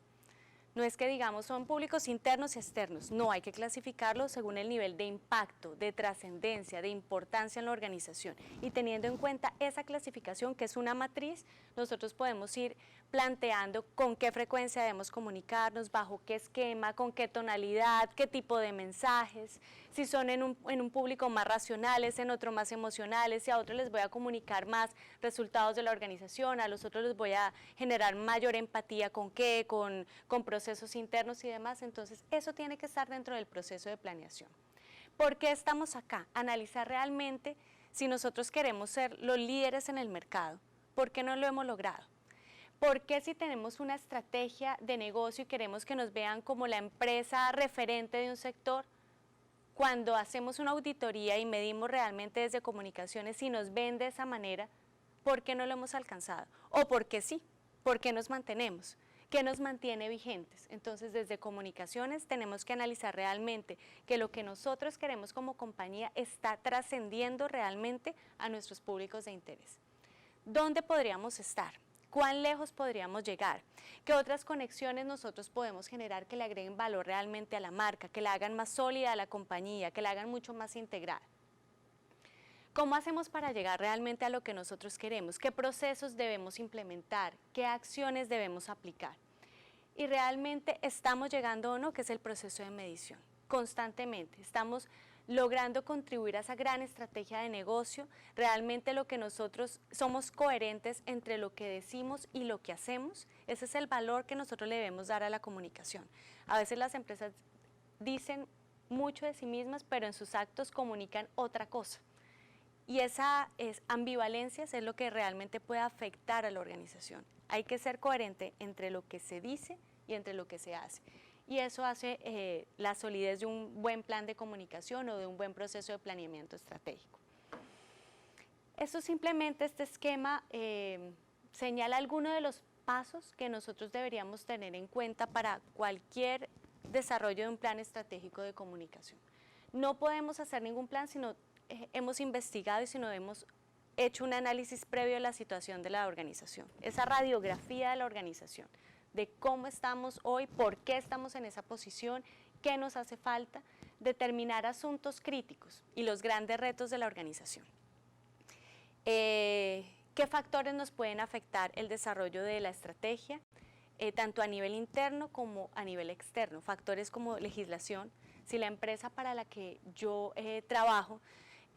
No es que digamos son públicos internos y externos, no, hay que clasificarlos según el nivel de impacto, de trascendencia, de importancia en la organización. Y teniendo en cuenta esa clasificación, que es una matriz, nosotros podemos ir planteando con qué frecuencia debemos comunicarnos, bajo qué esquema, con qué tonalidad, qué tipo de mensajes, si son en un público más racionales, en otro más emocionales, si a otros les voy a comunicar más resultados de la organización, a los otros les voy a generar mayor empatía con qué, con procesos internos y demás. Entonces eso tiene que estar dentro del proceso de planeación. ¿Por qué estamos acá? Analizar realmente si nosotros queremos ser los líderes en el mercado, ¿por qué no lo hemos logrado? ¿Por qué si tenemos una estrategia de negocio y queremos que nos vean como la empresa referente de un sector, cuando hacemos una auditoría y medimos realmente desde comunicaciones si nos ven de esa manera, ¿por qué no lo hemos alcanzado? ¿O por qué sí? ¿Por qué nos mantenemos? ¿Qué nos mantiene vigentes? Entonces, desde comunicaciones tenemos que analizar realmente que lo que nosotros queremos como compañía está trascendiendo realmente a nuestros públicos de interés. ¿Dónde podríamos estar? ¿Cuán lejos podríamos llegar? ¿Qué otras conexiones nosotros podemos generar que le agreguen valor realmente a la marca, que la hagan más sólida a la compañía, que la hagan mucho más integral? ¿Cómo hacemos para llegar realmente a lo que nosotros queremos? ¿Qué procesos debemos implementar? ¿Qué acciones debemos aplicar? Y realmente estamos llegando o no, que es el proceso de medición. Constantemente estamos logrando contribuir a esa gran estrategia de negocio, realmente lo que nosotros somos coherentes entre lo que decimos y lo que hacemos. Ese es el valor que nosotros le debemos dar a la comunicación. A veces las empresas dicen mucho de sí mismas, pero en sus actos comunican otra cosa. Y esa ambivalencia es lo que realmente puede afectar a la organización. Hay que ser coherente entre lo que se dice y entre lo que se hace. Y eso hace la solidez de un buen plan de comunicación o de un buen proceso de planeamiento estratégico. Esto simplemente, este esquema señala algunos de los pasos que nosotros deberíamos tener en cuenta para cualquier desarrollo de un plan estratégico de comunicación. No podemos hacer ningún plan si no hemos investigado y si no hemos hecho un análisis previo de la situación de la organización, esa radiografía de la organización, de cómo estamos hoy, por qué estamos en esa posición, qué nos hace falta, determinar asuntos críticos y los grandes retos de la organización. ¿Qué factores nos pueden afectar el desarrollo de la estrategia, tanto a nivel interno como a nivel externo? Factores como legislación, si la empresa para la que yo trabajo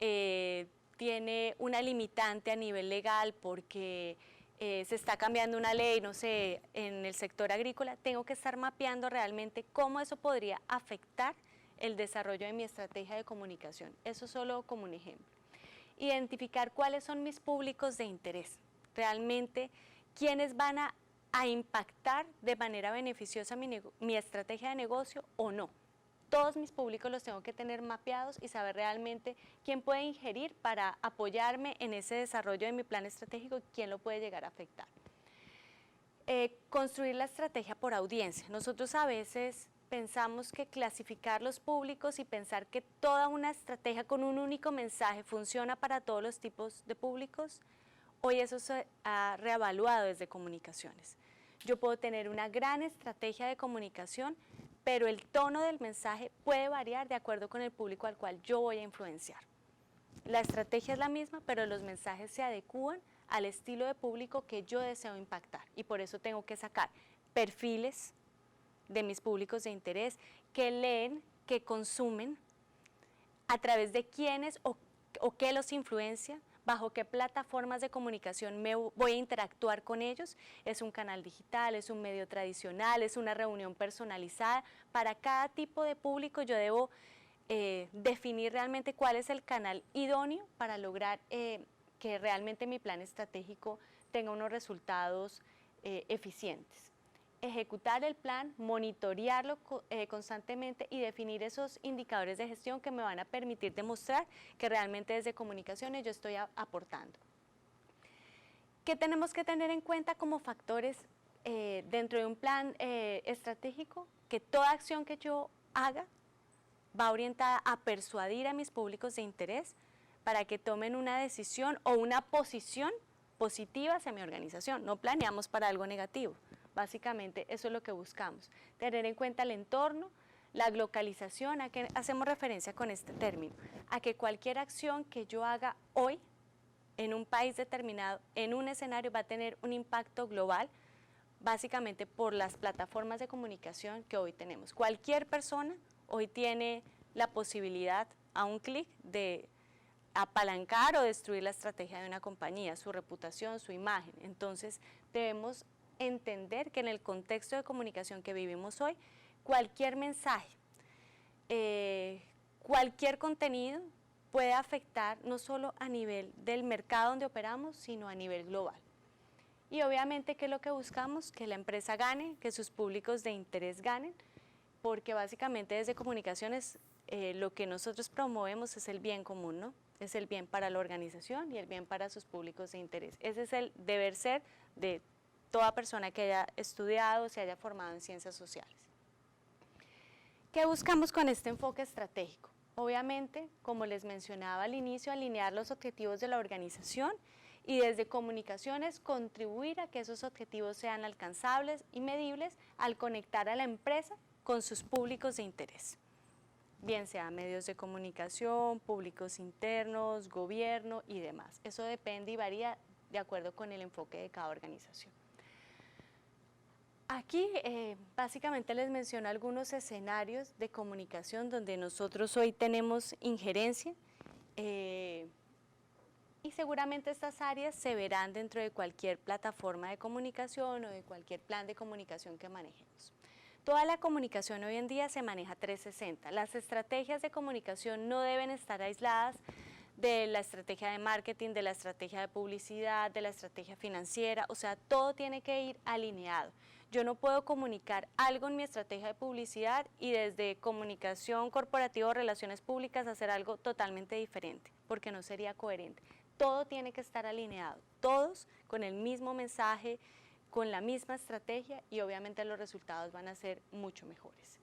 tiene una limitante a nivel legal porque se está cambiando una ley, no sé, en el sector agrícola, tengo que estar mapeando realmente cómo eso podría afectar el desarrollo de mi estrategia de comunicación. Eso solo como un ejemplo. Identificar cuáles son mis públicos de interés, realmente quiénes van a impactar de manera beneficiosa mi estrategia de negocio o no. Todos mis públicos los tengo que tener mapeados y saber realmente quién puede ingerir para apoyarme en ese desarrollo de mi plan estratégico y quién lo puede llegar a afectar. Construir la estrategia por audiencia. Nosotros a veces pensamos que clasificar los públicos y pensar que toda una estrategia con un único mensaje funciona para todos los tipos de públicos, hoy eso se ha reevaluado desde comunicaciones. Yo puedo tener una gran estrategia de comunicación, pero el tono del mensaje puede variar de acuerdo con el público al cual yo voy a influenciar. La estrategia es la misma, pero los mensajes se adecúan al estilo de público que yo deseo impactar y por eso tengo que sacar perfiles de mis públicos de interés, que leen, que consumen, a través de quiénes o qué los influencia, bajo qué plataformas de comunicación me voy a interactuar con ellos. Es un canal digital, es un medio tradicional, es una reunión personalizada. Para cada tipo de público yo debo definir realmente cuál es el canal idóneo para lograr que realmente mi plan estratégico tenga unos resultados eficientes. Ejecutar el plan, monitorearlo constantemente y definir esos indicadores de gestión que me van a permitir demostrar que realmente desde comunicaciones yo estoy aportando. ¿Qué tenemos que tener en cuenta como factores dentro de un plan estratégico? Que toda acción que yo haga va orientada a persuadir a mis públicos de interés para que tomen una decisión o una posición positiva hacia mi organización. No planeamos para algo negativo. Básicamente eso es lo que buscamos, tener en cuenta el entorno, la localización. ¿A qué hacemos referencia con este término? A que cualquier acción que yo haga hoy en un país determinado, en un escenario, va a tener un impacto global, básicamente por las plataformas de comunicación que hoy tenemos. Cualquier persona hoy tiene la posibilidad a un clic de apalancar o destruir la estrategia de una compañía, su reputación, su imagen. Entonces debemos entender que en el contexto de comunicación que vivimos hoy, cualquier mensaje, cualquier contenido puede afectar no solo a nivel del mercado donde operamos, sino a nivel global. Y obviamente, ¿qué es lo que buscamos? Que la empresa gane, que sus públicos de interés ganen, porque básicamente desde comunicaciones lo que nosotros promovemos es el bien común, ¿no? Es el bien para la organización y el bien para sus públicos de interés. Ese es el deber ser de toda persona que haya estudiado o se haya formado en ciencias sociales. ¿Qué buscamos con este enfoque estratégico? Obviamente, como les mencionaba al inicio, alinear los objetivos de la organización y desde comunicaciones contribuir a que esos objetivos sean alcanzables y medibles al conectar a la empresa con sus públicos de interés, bien sea medios de comunicación, públicos internos, gobierno y demás. Eso depende y varía de acuerdo con el enfoque de cada organización. Aquí básicamente les menciono algunos escenarios de comunicación donde nosotros hoy tenemos injerencia y seguramente estas áreas se verán dentro de cualquier plataforma de comunicación o de cualquier plan de comunicación que manejemos. Toda la comunicación hoy en día se maneja 360. Las estrategias de comunicación no deben estar aisladas de la estrategia de marketing, de la estrategia de publicidad, de la estrategia financiera, o sea, todo tiene que ir alineado. Yo no puedo comunicar algo en mi estrategia de publicidad y desde comunicación corporativa o relaciones públicas hacer algo totalmente diferente, porque no sería coherente. Todo tiene que estar alineado, todos con el mismo mensaje, con la misma estrategia y obviamente los resultados van a ser mucho mejores.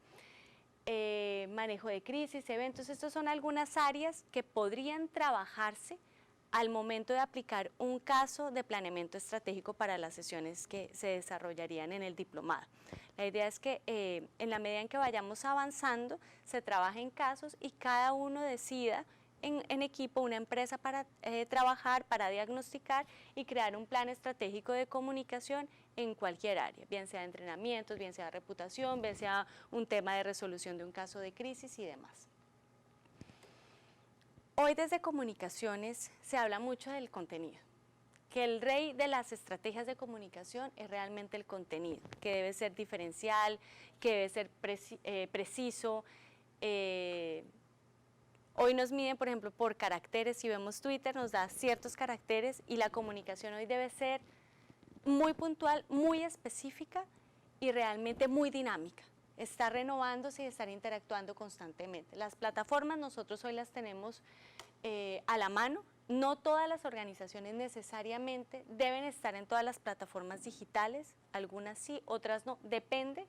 Manejo de crisis, eventos, estas son algunas áreas que podrían trabajarse al momento de aplicar un caso de planeamiento estratégico para las sesiones que se desarrollarían en el diplomado. La idea es que en la medida en que vayamos avanzando, se trabaje en casos y cada uno decida en equipo, una empresa para trabajar, para diagnosticar y crear un plan estratégico de comunicación en cualquier área, bien sea de entrenamientos, bien sea de reputación, bien sea un tema de resolución de un caso de crisis y demás. Hoy desde comunicaciones se habla mucho del contenido, que el rey de las estrategias de comunicación es realmente el contenido, que debe ser diferencial, que debe ser preciso. Hoy nos miden, por ejemplo, por caracteres. Si vemos Twitter, nos da ciertos caracteres y la comunicación hoy debe ser muy puntual, muy específica y realmente muy dinámica. Estar renovándose y estar interactuando constantemente. Las plataformas nosotros hoy las tenemos a la mano. No todas las organizaciones necesariamente deben estar en todas las plataformas digitales, algunas sí, otras no. Depende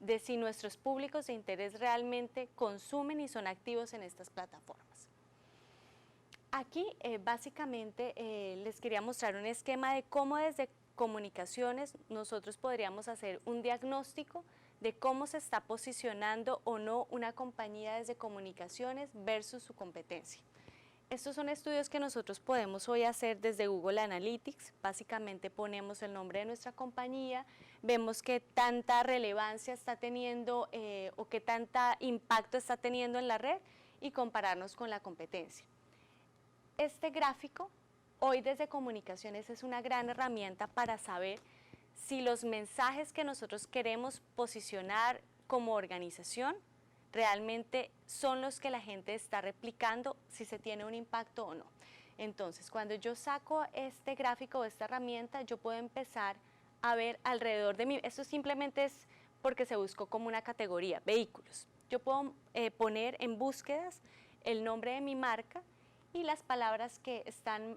de si nuestros públicos de interés realmente consumen y son activos en estas plataformas. Aquí básicamente les quería mostrar un esquema de cómo desde comunicaciones nosotros podríamos hacer un diagnóstico de cómo se está posicionando o no una compañía desde comunicaciones versus su competencia. Estos son estudios que nosotros podemos hoy hacer desde Google Analytics. Básicamente ponemos el nombre de nuestra compañía, vemos qué tanta relevancia está teniendo o qué tanta impacto está teniendo en la red y compararnos con la competencia. Este gráfico hoy desde comunicaciones es una gran herramienta para saber si los mensajes que nosotros queremos posicionar como organización realmente son los que la gente está replicando, si se tiene un impacto o no. Entonces, cuando yo saco este gráfico o esta herramienta, yo puedo empezar a ver alrededor de mí. Esto simplemente es porque se buscó como una categoría, vehículos. Yo puedo poner en búsquedas el nombre de mi marca y las palabras que están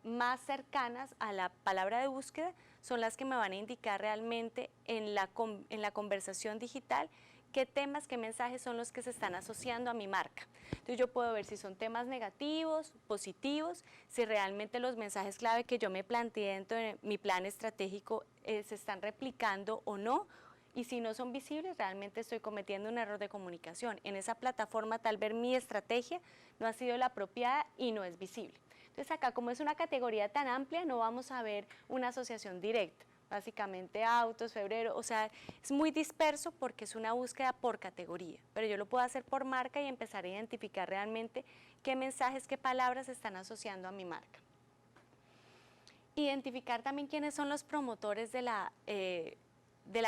más cercanas a la palabra de búsqueda son las que me van a indicar realmente en la conversación digital qué temas, qué mensajes son los que se están asociando a mi marca. Entonces yo puedo ver si son temas negativos, positivos, si realmente los mensajes clave que yo me planteé dentro de mi plan estratégico se están replicando o no, y si no son visibles, realmente estoy cometiendo un error de comunicación. En esa plataforma tal vez mi estrategia no ha sido la apropiada y no es visible. Entonces acá, como es una categoría tan amplia, no vamos a ver una asociación directa. Básicamente autos, febrero, o sea, es muy disperso porque es una búsqueda por categoría, pero yo lo puedo hacer por marca y empezar a identificar realmente qué mensajes, qué palabras están asociando a mi marca. Identificar también quiénes son los promotores de la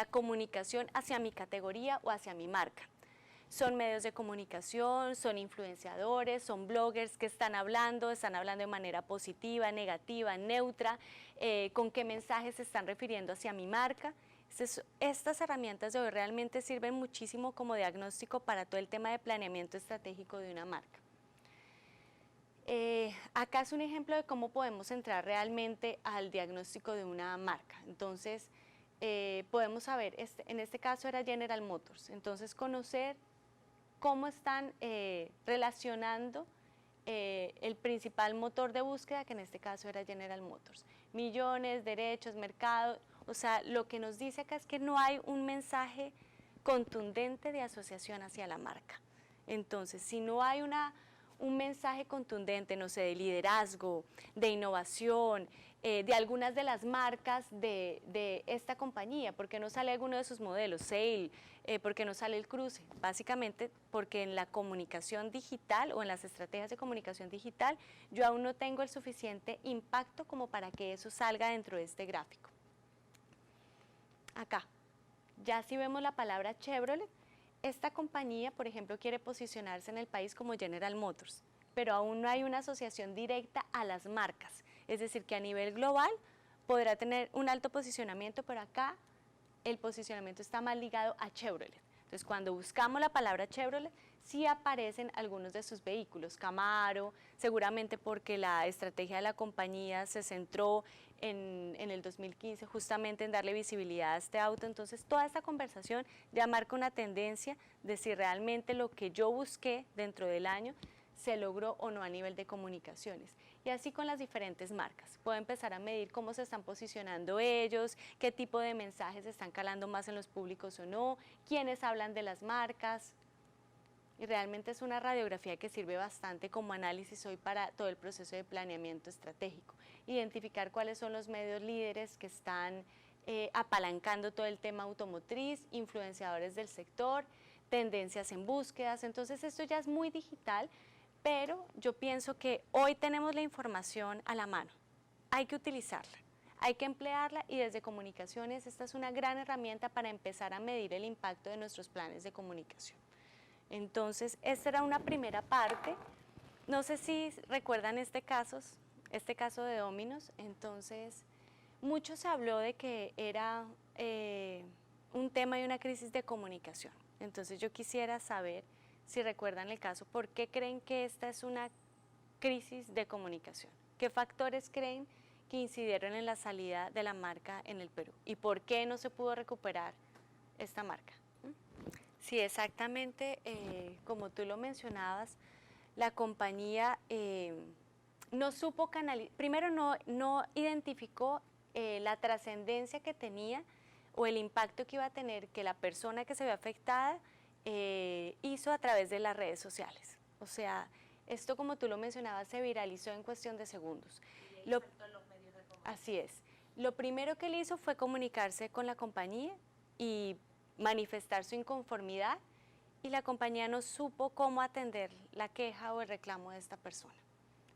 comunicación hacia mi categoría o hacia mi marca. Son medios de comunicación, son influenciadores, son bloggers que están hablando de manera positiva, negativa, neutra, con qué mensajes se están refiriendo hacia mi marca. Estas herramientas de hoy realmente sirven muchísimo como diagnóstico para todo el tema de planeamiento estratégico de una marca. Acá es un ejemplo de cómo podemos entrar realmente al diagnóstico de una marca. Entonces, podemos saber, en este caso era General Motors, entonces conocer cómo están relacionando el principal motor de búsqueda, que en este caso era General Motors. Millones, derechos, mercado, o sea, lo que nos dice acá es que no hay un mensaje contundente de asociación hacia la marca. Entonces, si no hay un mensaje contundente, no sé, de liderazgo, de innovación, de algunas de las marcas de esta compañía, ¿por qué no sale alguno de sus modelos? Sail, ¿por qué no sale el Cruze? Básicamente porque en la comunicación digital o en las estrategias de comunicación digital yo aún no tengo el suficiente impacto como para que eso salga dentro de este gráfico. Acá, ya si vemos la palabra Chevrolet, esta compañía, por ejemplo, quiere posicionarse en el país como General Motors, pero aún no hay una asociación directa a las marcas. Es decir, que a nivel global podrá tener un alto posicionamiento, pero acá el posicionamiento está más ligado a Chevrolet. Entonces, cuando buscamos la palabra Chevrolet, sí aparecen algunos de sus vehículos, Camaro, seguramente porque la estrategia de la compañía se centró en el 2015 justamente en darle visibilidad a este auto. Entonces, toda esta conversación ya marca una tendencia de si realmente lo que yo busqué dentro del año se logró o no a nivel de comunicaciones. Y así con las diferentes marcas. Puedo empezar a medir cómo se están posicionando ellos, qué tipo de mensajes están calando más en los públicos o no, quiénes hablan de las marcas. Y realmente es una radiografía que sirve bastante como análisis hoy para todo el proceso de planeamiento estratégico. Identificar cuáles son los medios líderes que están apalancando todo el tema automotriz, influenciadores del sector, tendencias en búsquedas. Entonces esto ya es muy digital, pero yo pienso que hoy tenemos la información a la mano, hay que utilizarla, hay que emplearla y desde comunicaciones esta es una gran herramienta para empezar a medir el impacto de nuestros planes de comunicación. Entonces, esta era una primera parte, no sé si recuerdan este caso de Domino's. Entonces, mucho se habló de que era un tema y una crisis de comunicación. Entonces, yo quisiera saber si recuerdan el caso, ¿por qué creen que esta es una crisis de comunicación? ¿Qué factores creen que incidieron en la salida de la marca en el Perú? ¿Y por qué no se pudo recuperar esta marca? Sí, exactamente, como tú lo mencionabas, la compañía no supo canalizar, primero no identificó la trascendencia que tenía o el impacto que iba a tener que la persona que se ve afectada hizo a través de las redes sociales. O sea, esto, como tú lo mencionabas, se viralizó en cuestión de segundos. Así es. Lo primero que él hizo fue comunicarse con la compañía y manifestar su inconformidad, y la compañía no supo cómo atender la queja o el reclamo de esta persona.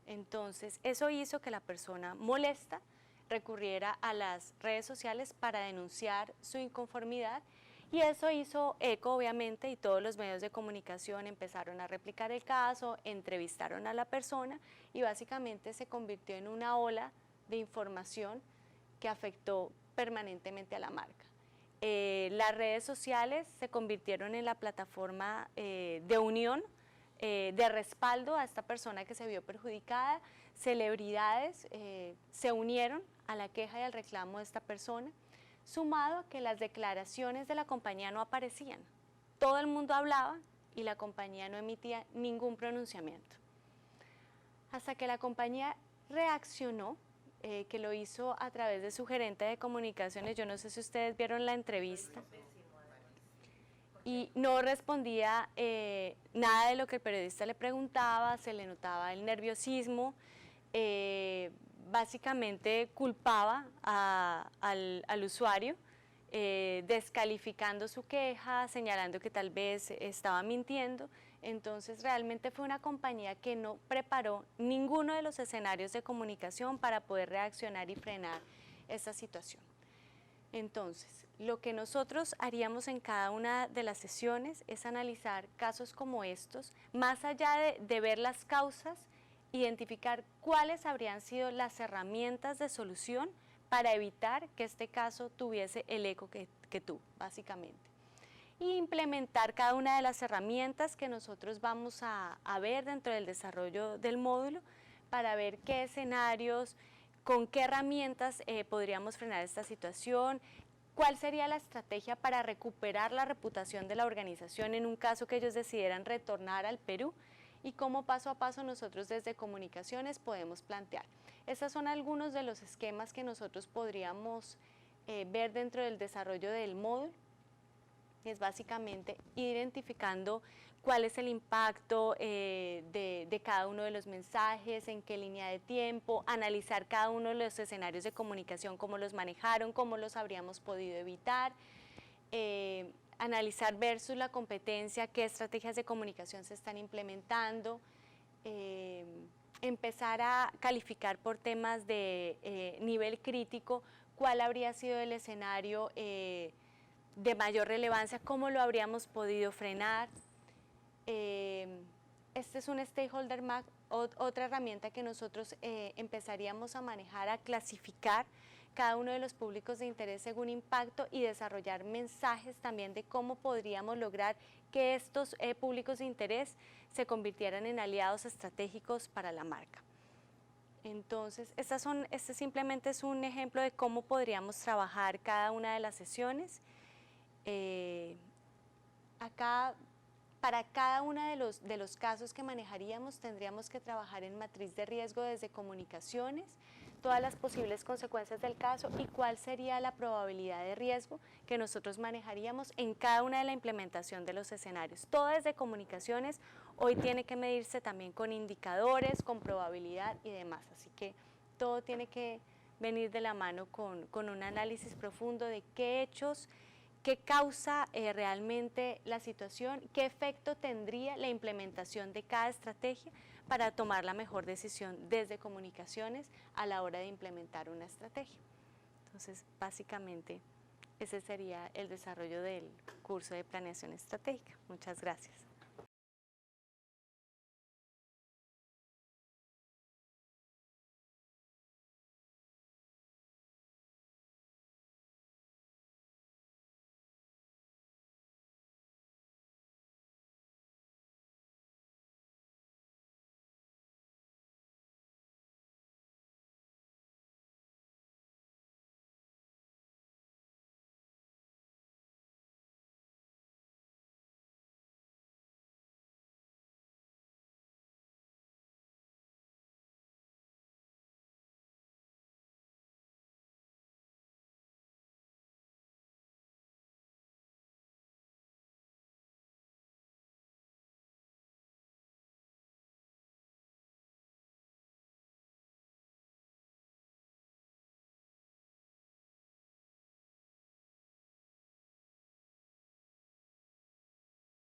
Entonces, eso hizo que la persona molesta recurriera a las redes sociales para denunciar su inconformidad, y eso hizo eco, obviamente, y todos los medios de comunicación empezaron a replicar el caso, entrevistaron a la persona y básicamente se convirtió en una ola de información que afectó permanentemente a la marca. Las redes sociales se convirtieron en la plataforma de unión, de respaldo a esta persona que se vio perjudicada. Celebridades se unieron a la queja y al reclamo de esta persona, sumado a que las declaraciones de la compañía no aparecían. todo el mundo hablaba y la compañía no emitía ningún pronunciamiento. Hasta que la compañía reaccionó, que lo hizo a través de su gerente de comunicaciones. Yo no sé si ustedes vieron la entrevista. Y no respondía nada de lo que el periodista le preguntaba, se le notaba el nerviosismo, básicamente culpaba al usuario, descalificando su queja, señalando que tal vez estaba mintiendo. Entonces realmente fue una compañía que no preparó ninguno de los escenarios de comunicación para poder reaccionar y frenar esta situación. Entonces, lo que nosotros haríamos en cada una de las sesiones es analizar casos como estos, más allá de ver las causas, identificar cuáles habrían sido las herramientas de solución para evitar que este caso tuviese el eco que tuvo, básicamente. Y implementar cada una de las herramientas que nosotros vamos a ver dentro del desarrollo del módulo para ver qué escenarios, con qué herramientas podríamos frenar esta situación, cuál sería la estrategia para recuperar la reputación de la organización en un caso que ellos decidieran retornar al Perú y cómo paso a paso nosotros desde comunicaciones podemos plantear. Estos son algunos de los esquemas que nosotros podríamos ver dentro del desarrollo del módulo. Es básicamente identificando cuál es el impacto de cada uno de los mensajes, en qué línea de tiempo, analizar cada uno de los escenarios de comunicación, cómo los manejaron, cómo los habríamos podido evitar, analizar versus la competencia, qué estrategias de comunicación se están implementando, empezar a calificar por temas de nivel crítico, cuál habría sido el escenario de mayor relevancia, cómo lo habríamos podido frenar. Este es un stakeholder map, otra herramienta que nosotros empezaríamos a manejar, a clasificar cada uno de los públicos de interés según impacto y desarrollar mensajes también de cómo podríamos lograr que estos públicos de interés se convirtieran en aliados estratégicos para la marca. Entonces, este simplemente es un ejemplo de cómo podríamos trabajar cada una de las sesiones. Acá, para cada uno de los casos que manejaríamos, tendríamos que trabajar en matriz de riesgo desde comunicaciones, todas las posibles consecuencias del caso y cuál sería la probabilidad de riesgo que nosotros manejaríamos en cada una de la implementación de los escenarios. Todo desde comunicaciones hoy tiene que medirse también con indicadores, con probabilidad y demás, así que todo tiene que venir de la mano con un análisis profundo de qué hechos, qué causa realmente la situación, qué efecto tendría la implementación de cada estrategia para tomar la mejor decisión desde comunicaciones a la hora de implementar una estrategia. Entonces, básicamente, ese sería el desarrollo del curso de planeación estratégica. Muchas gracias.